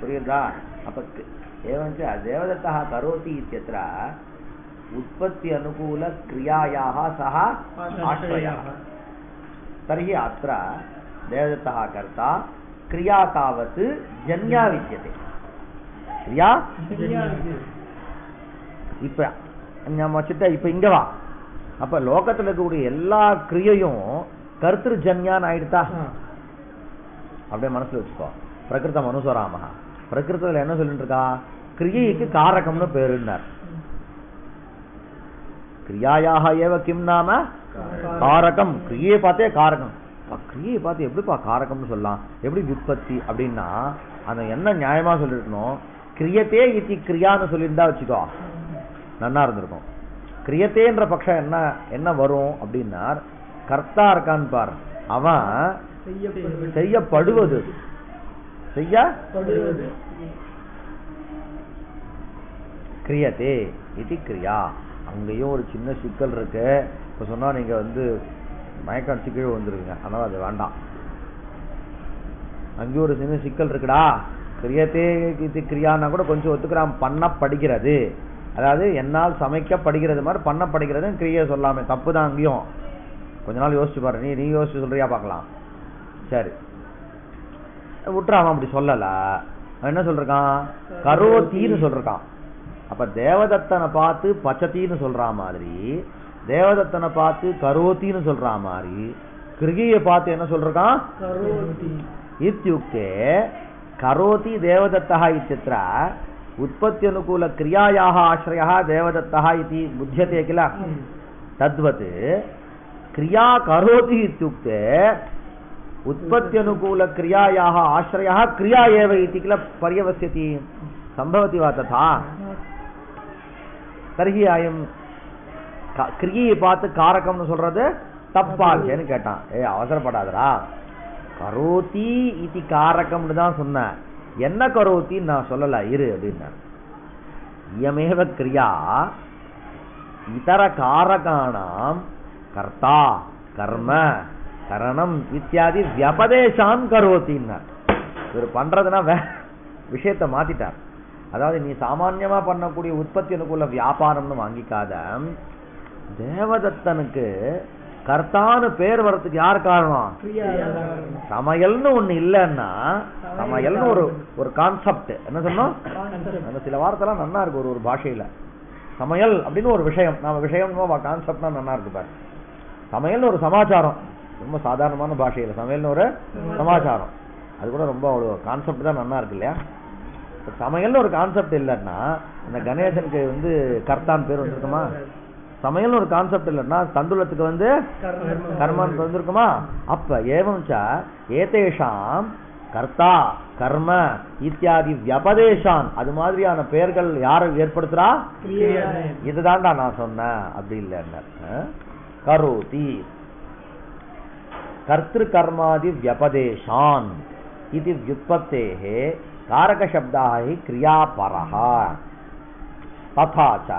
புரியுதா அப்ப ஏவஞ்ச தேவதத்தः கரோதி இत्यत्र उत्पत्ति अनुकूल क्रियायाः सः आश्रयः तर्हि अत्र देवदत्तः कर्ता क्रिया तावत् जन्या विद्यते क्रिया இப்ப நம்ம சிட்ட இப்ப இங்க வா அப்ப லோகத்துல இருக்கக்கூடிய எல்லா கிரியையும் கர்த்திரு ஜன்யான் ஆயிடுதா அப்படியே மனசுல வச்சுக்கோ பிரகிருதம் அனுசராம பிரகிருதத்துல என்ன சொல்லிட்டு இருக்கா கிரியைக்கு காரகம்னு பேருன்னார் கிரியாயாக ஏவ கிம் நாம காரகம் கிரியை பார்த்தே காரகம் கிரியை பார்த்து எப்படிப்பா காரகம்னு சொல்லலாம் எப்படி விற்பத்தி அப்படின்னா அந்த என்ன நியாயமா சொல்லிருக்கணும் கிரியத்தே இத்தி கிரியான்னு சொல்லியிருந்தா வச்சுக்கோ நன்னா இருந்திருக்கும் கிரியத்தேன்ற பட்சம் என்ன வரும் அப்படின்னா கர்த்தா இருக்கான்னு பார் அவன் செய்யப்படுவது கிரியத்தே இத்தி கிரியா அங்கேயும் ஒரு சின்ன சிக்கல் இருக்கு இப்ப சொன்னா நீங்க மயக்கம் அடிச்சு கீழே வந்துருங்க அதனால அது வேண்டாம் அங்கேயும் ஒரு சின்ன சிக்கல் இருக்குடா கிரியத்தே இது கிரியானா கூட கொஞ்சம் ஒத்துக்கிறான் பண்ணப்படுகிறது அதாவது என்னால் சமைக்கப்படுகிறது மாதிரி பண்ணப்படுகிறது கிரியை சொல்லாமே தப்பு தான் அங்கேயும் கொஞ்ச நாள் யோசிச்சு பாரு நீ யோசிச்சு சொல்றியா பார்க்கலாம் சரி விட்டுறான் அப்படி சொல்லல என்ன சொல்றான் கரோத்தின்னு சொல்றான் அப்ப தேவதத்தனை பார்த்து பச்சத்தின்னு சொல்ற மாதிரி தேவதத்தனை பார்த்து கரோத்தின்னு சொல்ற மாதிரி கிரியை பார்த்து என்ன சொல்றான் இத்யுக்தே கரோதி தேவதத்தः इत्यत्र उत्पत्ति अनुकूल क्रियायाः आश्रयः देवदत्तः इति बुध्यते किल तद्वत् क्रिया करोति इत्युक्ते उत्पत्ति अनुकूल क्रियायाः आश्रयः क्रिया एव इति किल पर्यवस्यति संभवति वा तथा तर्हि अयं क्रियै பார்த்து காரகம்னு சொல்றது தப்பாச்சேன்னு கேட்டான் அவசரப்படாதடா கரோதி இதி காரகம்னு தான் சொன்னேன் என்ன கரோதி நான் சொல்லல இரு அப்படின்னா இயமேவ கிரியா இதர காரகாணாம் கர்த்தா கர்ம கரணம் இத்தியாதி வியபதேசான் கரோத்தின்னா இவர் பண்றதுன்னா விஷயத்தை மாத்திட்டார் அதாவது நீ சாமான்யமா பண்ணக்கூடிய உற்பத்தி அனுகூல வியாபாரம்னு வாங்கிக்காத தேவதத்தனுக்கு கர்த்தான்னு பேர் வர்றதுக்கு யார் காரணம் சமையல்னு ஒண்ணு இல்லைன்னா சமையல்னு ஒரு கான்செப்ட் என்ன சொன்னோம் அந்த சில வார்த்தைலாம் நல்லா இருக்கு ஒரு பாஷையில சமையல் அப்படின்னு ஒரு விஷயம் நம்ம விஷயம் கான்செப்ட்னா நல்லா இருக்கு பாரு சமையல்னு ஒரு சமாச்சாரம் ரொம்ப சாதாரணமான பாஷையில சமையல்னு ஒரு சமாச்சாரம் அது கூட ரொம்ப அவ்வளவு கான்செப்ட் தான் நல்லா இருக்கு இல்லையா சமையல்னு ஒரு கான்செப்ட் இல்லைன்னா அந்த கணேசனுக்கு கர்த்தான் பேர் வந்துருக்குமா சமையல் ஒரு கான்செப்ட் இல்லைன்னா தண்டுலத்துக்கு வந்து கர்மான்னு வந்திருக்குமா? அப்ப ஏவம்சா ஏதேஷாம் கர்த்தா கர்ம இத்தியாதி வியபதேசான், அது மாதிரியான பெயர்கள் யாரை ஏற்படுத்துறா? இதுதான்டா நான் சொன்னேன், அப்படி இல்லைன்னு. கரோதி கர்த்திரு கர்மாதி வியபதேசான் இது வியுத்பத்தேஹே காரக சப்தாஹி கிரியாபரஹ ததா ச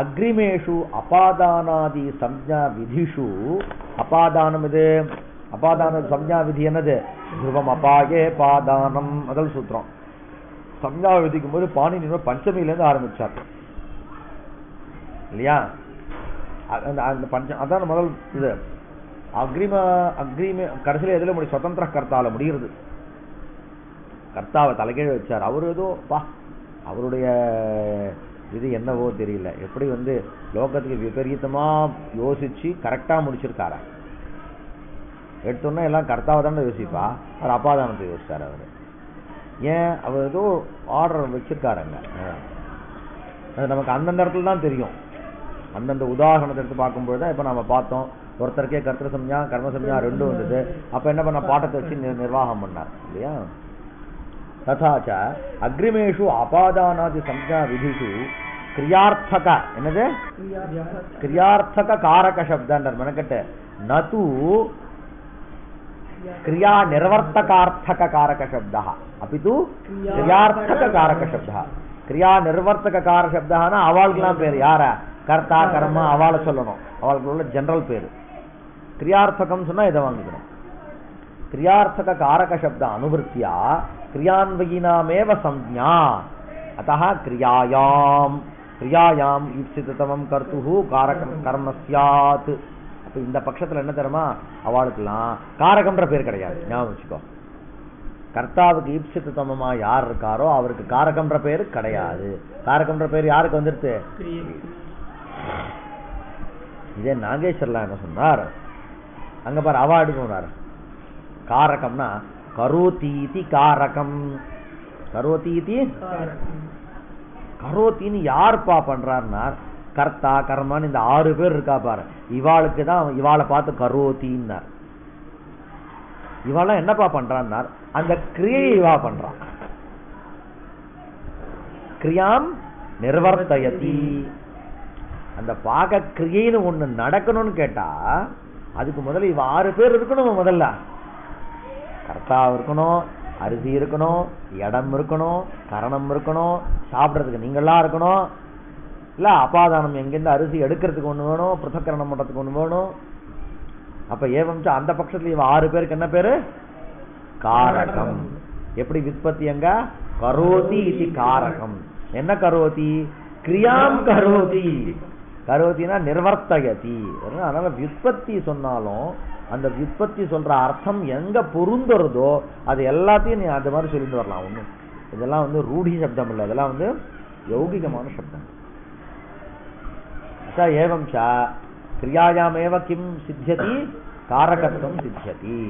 அக்ரிமேஷு அபாதானாதி சம்ஞா விதிஷு. அபாதானம் இது அபாதான சம்ஞா விதி என்னது? துருவம் அபாயே பாதானம், முதல் சூத்திரம். சம்ஞா விதிக்கும் போது பாணினி பஞ்சமியிலேருந்து ஆரம்பிச்சார் இல்லையா? அந்த பஞ்சம் அதான் முதல் இது. அக்ரிம கடைசியில் எதுல முடியும்? சுதந்திர கர்த்தால முடிகிறது. கர்த்தாவை தலைகீழ வச்சார். அவரு ஏதோ அவருடைய இது என்னவோ தெரியல, எப்படி வந்து லோகத்துக்கு விபரீதமா யோசிச்சு கரெக்டா முடிச்சிருக்காரு. எடுத்தோன்னா எல்லாம் கர்த்தாவை தானே யோசிப்பா, அவர் அபாதானத்தை யோசிச்சார். அவரு ஏன் அவர் ஏதோ ஆர்டர் வச்சிருக்காருங்க. அது நமக்கு அந்தந்த இடத்துல தான் தெரியும். அந்தந்த உதாரணத்தை எடுத்து பார்க்கும்போது தான் இப்ப நம்ம பார்த்தோம், ஒருத்தருக்கே கர்த்திர சம்ஞா கர்ம சம்ஞா ரெண்டும் வந்தது. அப்ப என்ன பண்ண, பாட்டத்தை வச்சு நிர்வாகம் பண்ணார் இல்லையா? ததாச்ச அக்ரிமேஷு அபாதானாதி சம்ஞா விதிஷு கிரியார்த்தக, என்னது கிரியார்த்தக காரக சப்தன்றார் மெனக்கட்டு. நது கிரியா நிர்வர்த்தகார்த்தக காரக சப்தா அபிது கிரியார்த்தக காரக சப்தா. கிரியா நிர்வர்த்தக காரக சப்தானா அவளுக்குலாம் பேர் யார? கர்த்தா கர்மா அவளை சொல்லணும், அவளுக்கு உள்ள ஜெனரல் பேரு. கிரியார்த்தகம் சொன்னா இதை வாங்கிக்கணும். கிரியார்த்தக காரக சப்த அனுவருத்தியா கிரியான்வயினாமேவ சம்ஞா. அத்தஹ கிரியாயாம் கிரியாயாம் ஈப்சிதமம் கர்த்துஹு காரகம் கர்ம ஸ்யாத். அப்ப இந்த பட்சத்துல என்ன தெரியுமா, அவளுக்கெல்லாம் காரகம்ன்ற பேர் கிடையாது. ஞாபகம் வச்சுக்கோ. கர்த்தாவுக்கு ஈப்சிதமமா யார் இருக்காரோ அவருக்கு காரகம்ன்ற பேரு கிடையாது. காரகம்ன்ற பேர் யாருக்கு வந்துருச்சு? இதே நாகேஸ்வரலாம் என்ன சொன்னார், அங்க பாரு அவா எடுக்கிறார். காரகம்னா கரோதீதி காரகம். கரோதீதி கரோத்தின்னு யாருப்பா பண்றாருன்னா கர்த்தா கர்மான்னு இந்த 6 பேர் இருக்கா பாரு, இவாளுக்கு தான் இவாளை பார்த்து கரோத்தின்னார். இவாள என்னப்பா பண்றான்னார், அந்த கிரியை இவா பண்றான். கிரியாம் நிர்வர்த்தயதி. அந்த பாக கிரியைன்னு ஒண்ணு நடக்கணும்னு கேட்டா அதுக்கு முதல்ல இவ 6 பேர் இருக்கணும். முதல்ல கர்த்தா இருக்கணும், அரிசி இருக்கணும், இடம் இருக்கணும், கரணம் இருக்கணும், சாப்பிட்றதுக்கு நீங்கள்லாம் இருக்கணும் இல்ல. அபாதானம் எங்கிருந்து அரிசி எடுக்கிறதுக்கு ஒண்ணு வேணும், பிருத்தக்கரணம் பண்றதுக்கு ஒண்ணு வேணும். அப்ப ஏவம்சா அந்த பட்சத்துல இவ 6 பேருக்கு என்ன பேரு? காரகம். எப்படி வித்பத்தி எங்க? கரோதி இது காரகம். என்ன கரோதி? கிரியாம் கரோதி. கரோதினா நிர்வர்த்தயதி. அதனால வித்பத்தி சொன்னாலும் அந்த வித்பத்தி சொல்ற அர்த்தம் எங்க பொருந்துறதோ அது எல்லாத்தையும் நீ அந்த மாதிரி சொல்லிட்டு வரலாம். ஒண்ணும் இதெல்லாம் வந்து ரூಢி சப்தம் இல்லை, இதெல்லாம் வந்து யௌகிகமான சப்தம். ஏவம்சா கிரியாயாமேவ கிம் சித்தியதி? காரகத்துவம் சித்தியதி.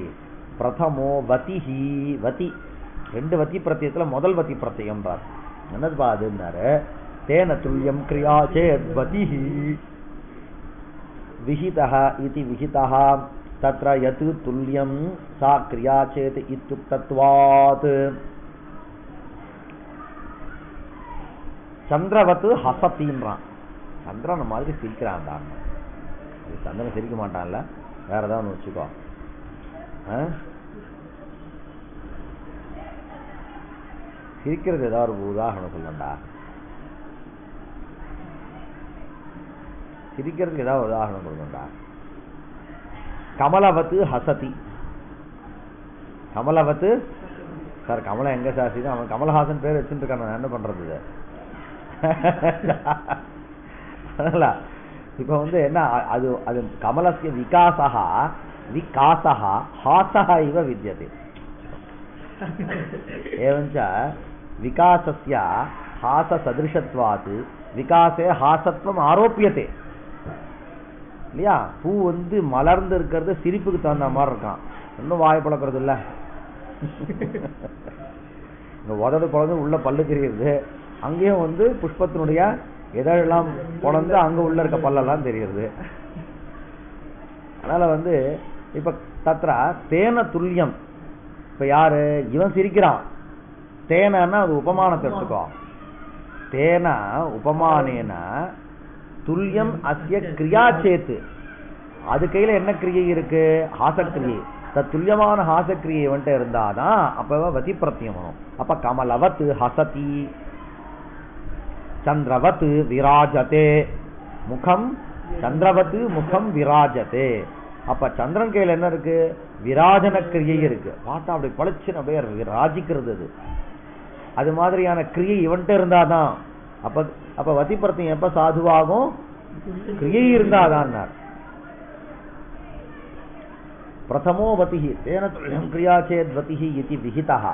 பிரதமோ வதிஹி. வதி 2 வதி பிரத்யத்துல முதல் வதி பிரத்யம் பார் என்னதுப்பா அதுன்னாரு. தேன துல்லியம் கிரியா சேத் வதிஹி விஹிதஹ இதி விஹிதஹ தத்ர யத் துல்லியம் சா கிரியா சேத் இத்யுக்தத்வாத். சந்திரவத் ஹசத்தின்றான். சந்திரன் மாதிரி சிரிக்கிறான் தான். சந்திரன் சிரிக்க மாட்டான்ல, வேற ஏதாவது வச்சுக்கோ. சிரிக்கிறது ஏதாவது ஒரு உதாரணம் சொல்லண்டா. சிரிக்கிறதுக்கு ஏதாவது உதாரணம் கொடுக்கண்டா. கமலவத்து ஹசதி. கமலவத்து சார், கமலம் எங்க சாசி தான், அவன் கமலஹாசன் பேர் வச்சுட்டு இருக்கான். என்ன பண்றது? இப்ப வந்து என்ன அது அது கமலஸ்ய விகாசஹா விகாசஹா ஹாசஹா இவ வித்யதே. ஏவஞ்ச விகாசஸ்ய ஹாச சதிருஷத்வாத் விகாசே ஹாசத்வம் ஆரோப்பியதே இல்லையா? பூ வந்து மலர்ந்து இருக்கிறது சிரிப்புக்கு தகுந்த மாதிரி இருக்கான். இன்னும் வாய் பழக்கிறது இல்ல, இந்த உதடு குழந்தை உள்ள பல்லு தெரியுது. அங்கேயும் வந்து புஷ்பத்தினுடைய எதெல்லாம் பொழந்து அங்க உள்ள இருக்க பல்லெல்லாம் தெரியுது. அதனால இப்ப தத்ரா தேன துல்லியம். இப்ப யாரு இவன் சிரிக்கிறான், தேனா அது உபமானத்தை எடுத்துக்கோ. தேனா உபமானேன துல்லியம் அஸ்ய கிரியா சேத்து. அது கையில என்ன கிரியை இருக்கு? ஹாசக்கிரியை. துல்லியமான ஹாசக்கிரியை வந்துட்டு இருந்தாதான் அப்ப வதி பிரத்தியம் வரும். அப்ப கமலவத் ஹசதி, சந்திரவத் விராஜதே முகம், சந்திரவத் முகம் விராஜதே. அப்ப சந்திரன் கையில என்ன இருக்கு? விராஜன கிரியை இருக்கு. பார்த்தா அப்படி பளிச்சுன்னு அப்படியே விராஜிக்கிறது. அது மாதிரியான கிரியை இவன்ட்டு இருந்தாதான். அப்ப வதி பிரத்தியம் எப்ப சாதுவாகும்? கிரியை இருந்தாதான். பிரதமோ வதிஹி தேன துல்லியம் கிரியா சேத் வதிஹி இதி விஹிதः.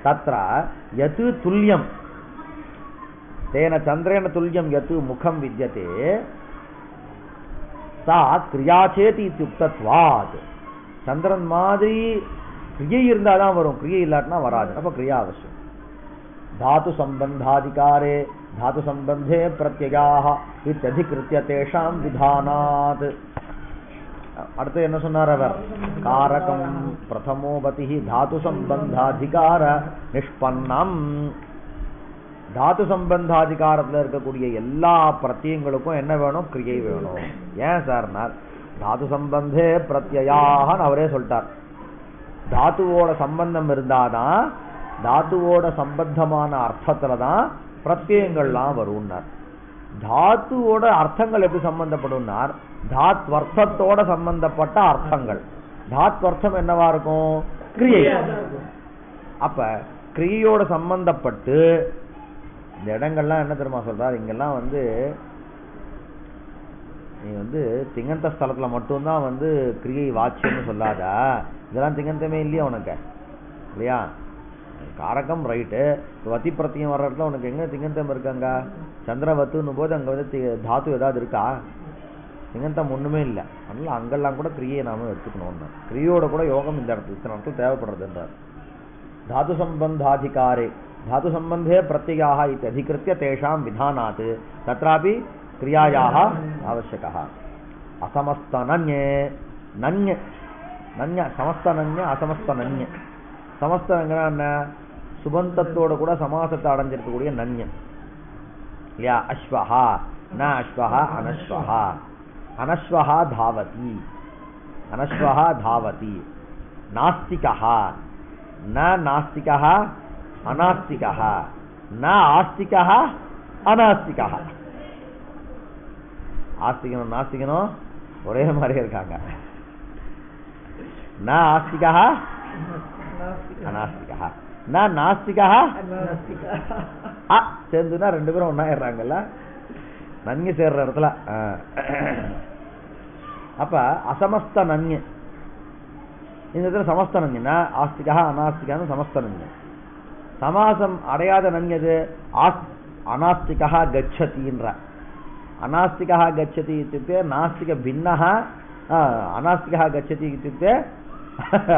தத்ர யத் துல்லியம் தேன சந்திரேன துல்லியம் யத் முகம் வித்யதே சா கிரியா சேத் இத்யுக்தத்வாத். சந்திரன் மாதிரி கிரியை இருந்தாதான் வரும், கிரியை இல்லாட்டினா வராது. அப்ப கிரியா அவசியம். தாது சம்பந்தாதிகாரே தாது சம்பந்தே பிரத்யயாः இத்யதிக்ருத்ய தேஷாம் விதானாத். அடுத்து என்ன சொன்னார் அவர்? காரகம் பிரதமோபதி தாது சம்பந்தாதிகார நிஷ்பன்னம். தாது சம்பந்தாதிகாரத்தில் இருக்கக்கூடிய எல்லா பிரத்யங்களுக்கும் என்ன வேணும்? கிரியை வேணும். ஏன் சார்னா தாது சம்பந்தே பிரத்யயான்னு அவரே சொல்லிட்டார். தாத்துவோட சம்பந்தம் இருந்தாதான், தாத்துவோட சம்பந்தமான அர்த்தத்துல தான் பிரத்யங்கள்லாம் வரும்னார். தாத்துவோட அர்த்தங்கள் எப்படி சம்பந்தப்படும்னார்? தாத்வர்த்தத்தோட சம்பந்தப்பட்ட அர்த்தங்கள். தாத்வர்த்தம் என்னவா இருக்கும்? கிரியை. அப்ப கிரியையோட சம்பந்தப்பட்டு இந்த இடங்கள்லாம் என்ன தெரியுமா சொல்றார்? இங்கெல்லாம் நீ திங்கந்த ஸ்தலத்துல மட்டும்தான் கிரியை வாட்சியம்னு சொல்லாதா? இதெல்லாம் திங்கந்தமே இல்லையா உனக்கு? இல்லையா? காரகம் ரைட்டு. வதி பிரத்தியம் வர்ற இடத்துல உனக்கு எங்க திங்கந்தம் இருக்காங்க? சந்திரவத்துன்னு போது அங்க தாத்து ஏதாவது இருக்கா? திங்கந்தம் ஒண்ணுமே இல்லை. அதனால அங்கெல்லாம் கூட கிரியை நாம எடுத்துக்கணும். கிரியோட கூட யோகம் இந்த இடத்துல தேவைப்படுறதுன்றார். தாது சம்பந்தாதிகாரே தாது சம்பந்தே பிரத்யயாः இத்யதிக்ருத்ய தேஷாம் விதானாத் தத்ராபி கிரியாயாः आवश्यकः. அசமஸ்தனன்யே நன்ய நன்ய சமஸ்தனன்ய அசமஸ்தனன்ய. சமஸ்தனங்கன்னா என்ன? சுபந்தத்தோட கூட சமாசத்தை அடைஞ்சிருக்கக்கூடிய நன்யம் இல்லையா? அஸ்வஹா ந அஸ்வஹா அனஸ்வஹா. அனஸ்வஹா தாவதி, அனஸ்வஹா தாவதி. நாஸ்திகஹா ந நாஸ்திகஹா அநாஸ்திகஹா ந ஆஸ்திகஹா அநாஸ்திகஹா. ஆஸ்திகனும் நாஸ்திகனும் ஒரே மாதிரி இருக்காங்க. ந ஆஸ்திகஹா அநாஸ்திகஹா ந நாஸ்திகஹா சேர்ந்துனா ரெண்டு பேரும் ஒன்னாயிடுறாங்கல்ல நன்கு சேர்ற இடத்துல. அப்ப அசமஸ்த நன்ய இந்த இடத்துல சமஸ்த நன்ய ஆஸ்திகா அநாஸ்திகான்னு சமஸ்த நன்ய. சமாசம் அடையாத நன்யது அநாஸ்திகா கச்சதின்ற. அநாஸ்திகா கச்சதி இत्युक्ते நாஸ்திக பின்னஹ அநாஸ்திகா கச்சதி இत्युक्ते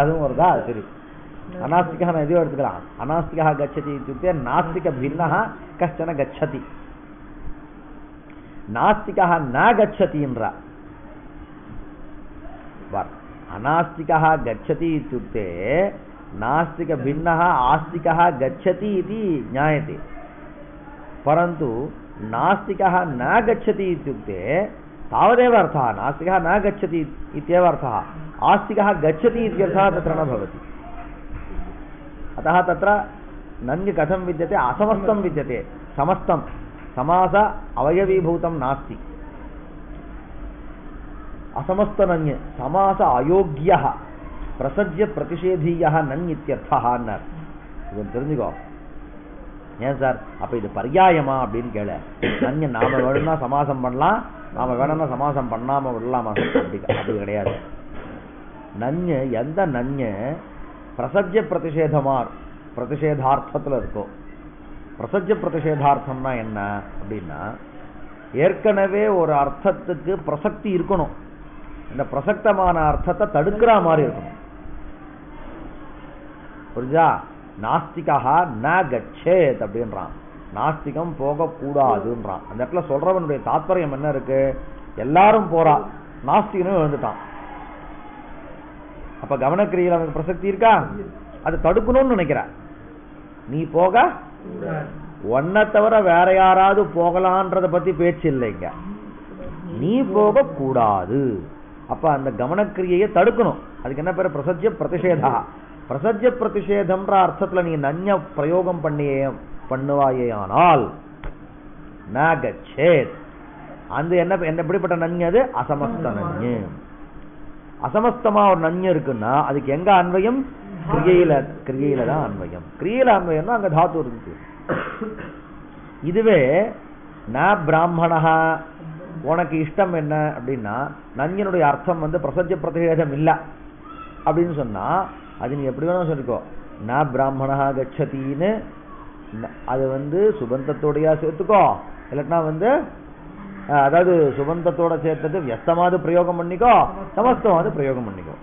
அதுவும் வருதா? சரி, அநாஸ்திகா நான் எதையோ எடுத்துக்கலாம். அநாஸ்திகா கச்சதி இत्युक्ते நாஸ்திக பின்னஹ கஷ்டன கச்சதி. நாஸ்திகா ந கச்சதின்ற. அநாஸ்திகா கச்சதி இत्युक्ते नास्तिक भिन्नः आस्तिकः गच्छति इति ज्ञायते, परन्तु नास्तिकः न गच्छति इत्युक्ते तावदेव अर्थः. नास्तिकः न गच्छति इत्येव अर्थः. आस्तिकः गच्छति इत्यर्थः तत्र न भवति. अतः तत्र नञ् कथं विद्यते? असमस्तं विद्यते. समस्तं समास अवयवीभूतं नास्ति. असमस्त नञ् समास अयोग्यः प्रसज्य प्रतिषेधीयः नञ् इत्यर्थः. இது தெரிஞ்சுக்கோ. ஏன் சார் அப்ப இது பர்யாயமா அப்படின்னு கேள. நஞ்ச நாம வேணும்னா சமாசம் பண்ணலாம், நாம வேணும்னா சமாசம் பண்ணாம விடலாமா? அப்படி கிடையாது. நஞ்ச எந்த நஞ்ச பிரசஜ்ய பிரதிஷேதார்த்தத்துல இருக்கோ. பிரசஜ்ய பிரதிஷேதார்த்தம்னா என்ன அப்படின்னா, ஏற்கனவே ஒரு அர்த்தத்துக்கு பிரசக்தி இருக்கணும், இந்த பிரசக்தமான அர்த்தத்தை தடுக்கிற மாதிரி இருக்கணும். புரிஞ்சா? நாஸ்திகா ந கச்சேத் அப்படின்றான். நாஸ்திகம் போகக்கூடாதுன்றான். அந்த இடத்துல சொல்றவனுடைய தாத்பரியம் என்ன இருக்கு? எல்லாரும் போறா, நாஸ்திகனும் வந்துட்டான். அப்ப கவனக்கிரியில் அவனுக்கு பிரசக்தி இருக்கா? அதை தடுக்கணும்னு நினைக்கிற. நீ போக, ஒன்ன தவிர வேற யாராவது போகலான்றத பத்தி பேச்சு இல்லைங்க. நீ போக கூடாது. அப்ப அந்த கவனக்கிரியையை தடுக்கணும். அதுக்கு என்ன பேரு? பிரசஜ்ய பிரதிஷேதா. பிரசஜ்ய பிரதிஷேதம்ன்ற அர்த்தத்துல நீ நன்ய பிரயோகம் பண்ணுவாயேயானால் நாகச்சேத், அந்த என்ன எப்படிப்பட்ட நன்மை? அது அசமஸ்த நன்மை. அசமஸ்தமா ஒரு நன்மை இருக்குன்னா அதுக்கு எங்க அன்வயம்? கிரியையில தான் அன்வயம். கிரியையில அன்வயம்னா அங்க தாத்து இருக்கு. இதுவே ந பிராமணா, உனக்கு இஷ்டம் என்ன அப்படின்னா நன்யனுடைய அர்த்தம் பிரசஜ்ய பிரதிஷேதம் இல்ல அப்படின்னு சொன்னா அது நீ எப்படி வேணும் சொல்லிக்கோ. ந பிராமணா கச்சதின்னு அது சுபந்தத்தோடையா சேர்த்துக்கோ, இல்லட்னா அதாவது சுபந்தத்தோட சேர்த்தது வியஸ்தமாவது பிரயோகம் பண்ணிக்கோ, சமஸ்தமாவது பிரயோகம் பண்ணிக்கோ.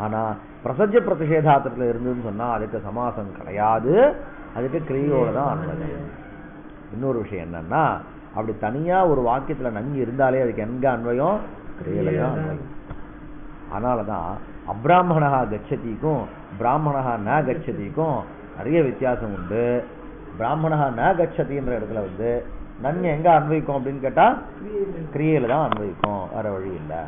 ஆனா பிரசஜ்ய பிரதிஷேதாத்திரத்துல இருந்ததுன்னு சொன்னா அதுக்கு சமாசம் கிடையாது, அதுக்கு கிரியோட தான் அன்வயம். இன்னொரு விஷயம் என்னன்னா, அப்படி தனியா ஒரு வாக்கியத்துல நன்கு இருந்தாலே அதுக்கு எங்க அன்வயம்? கிரியையில தான் அன்வயம். அதனாலதான் அப்ராமணா கச்சதிக்கும் பிராமணா ந கச்சதிக்கும் நிறைய வித்தியாசம் உண்டு. பிராமணா ந கச்சதின்ற இடத்துல நன்மை எங்க அன்வயிக்கும் அப்படின்னு கேட்டா கிரியையில தான் அன்வயிக்கும், வேற வழி இல்லை.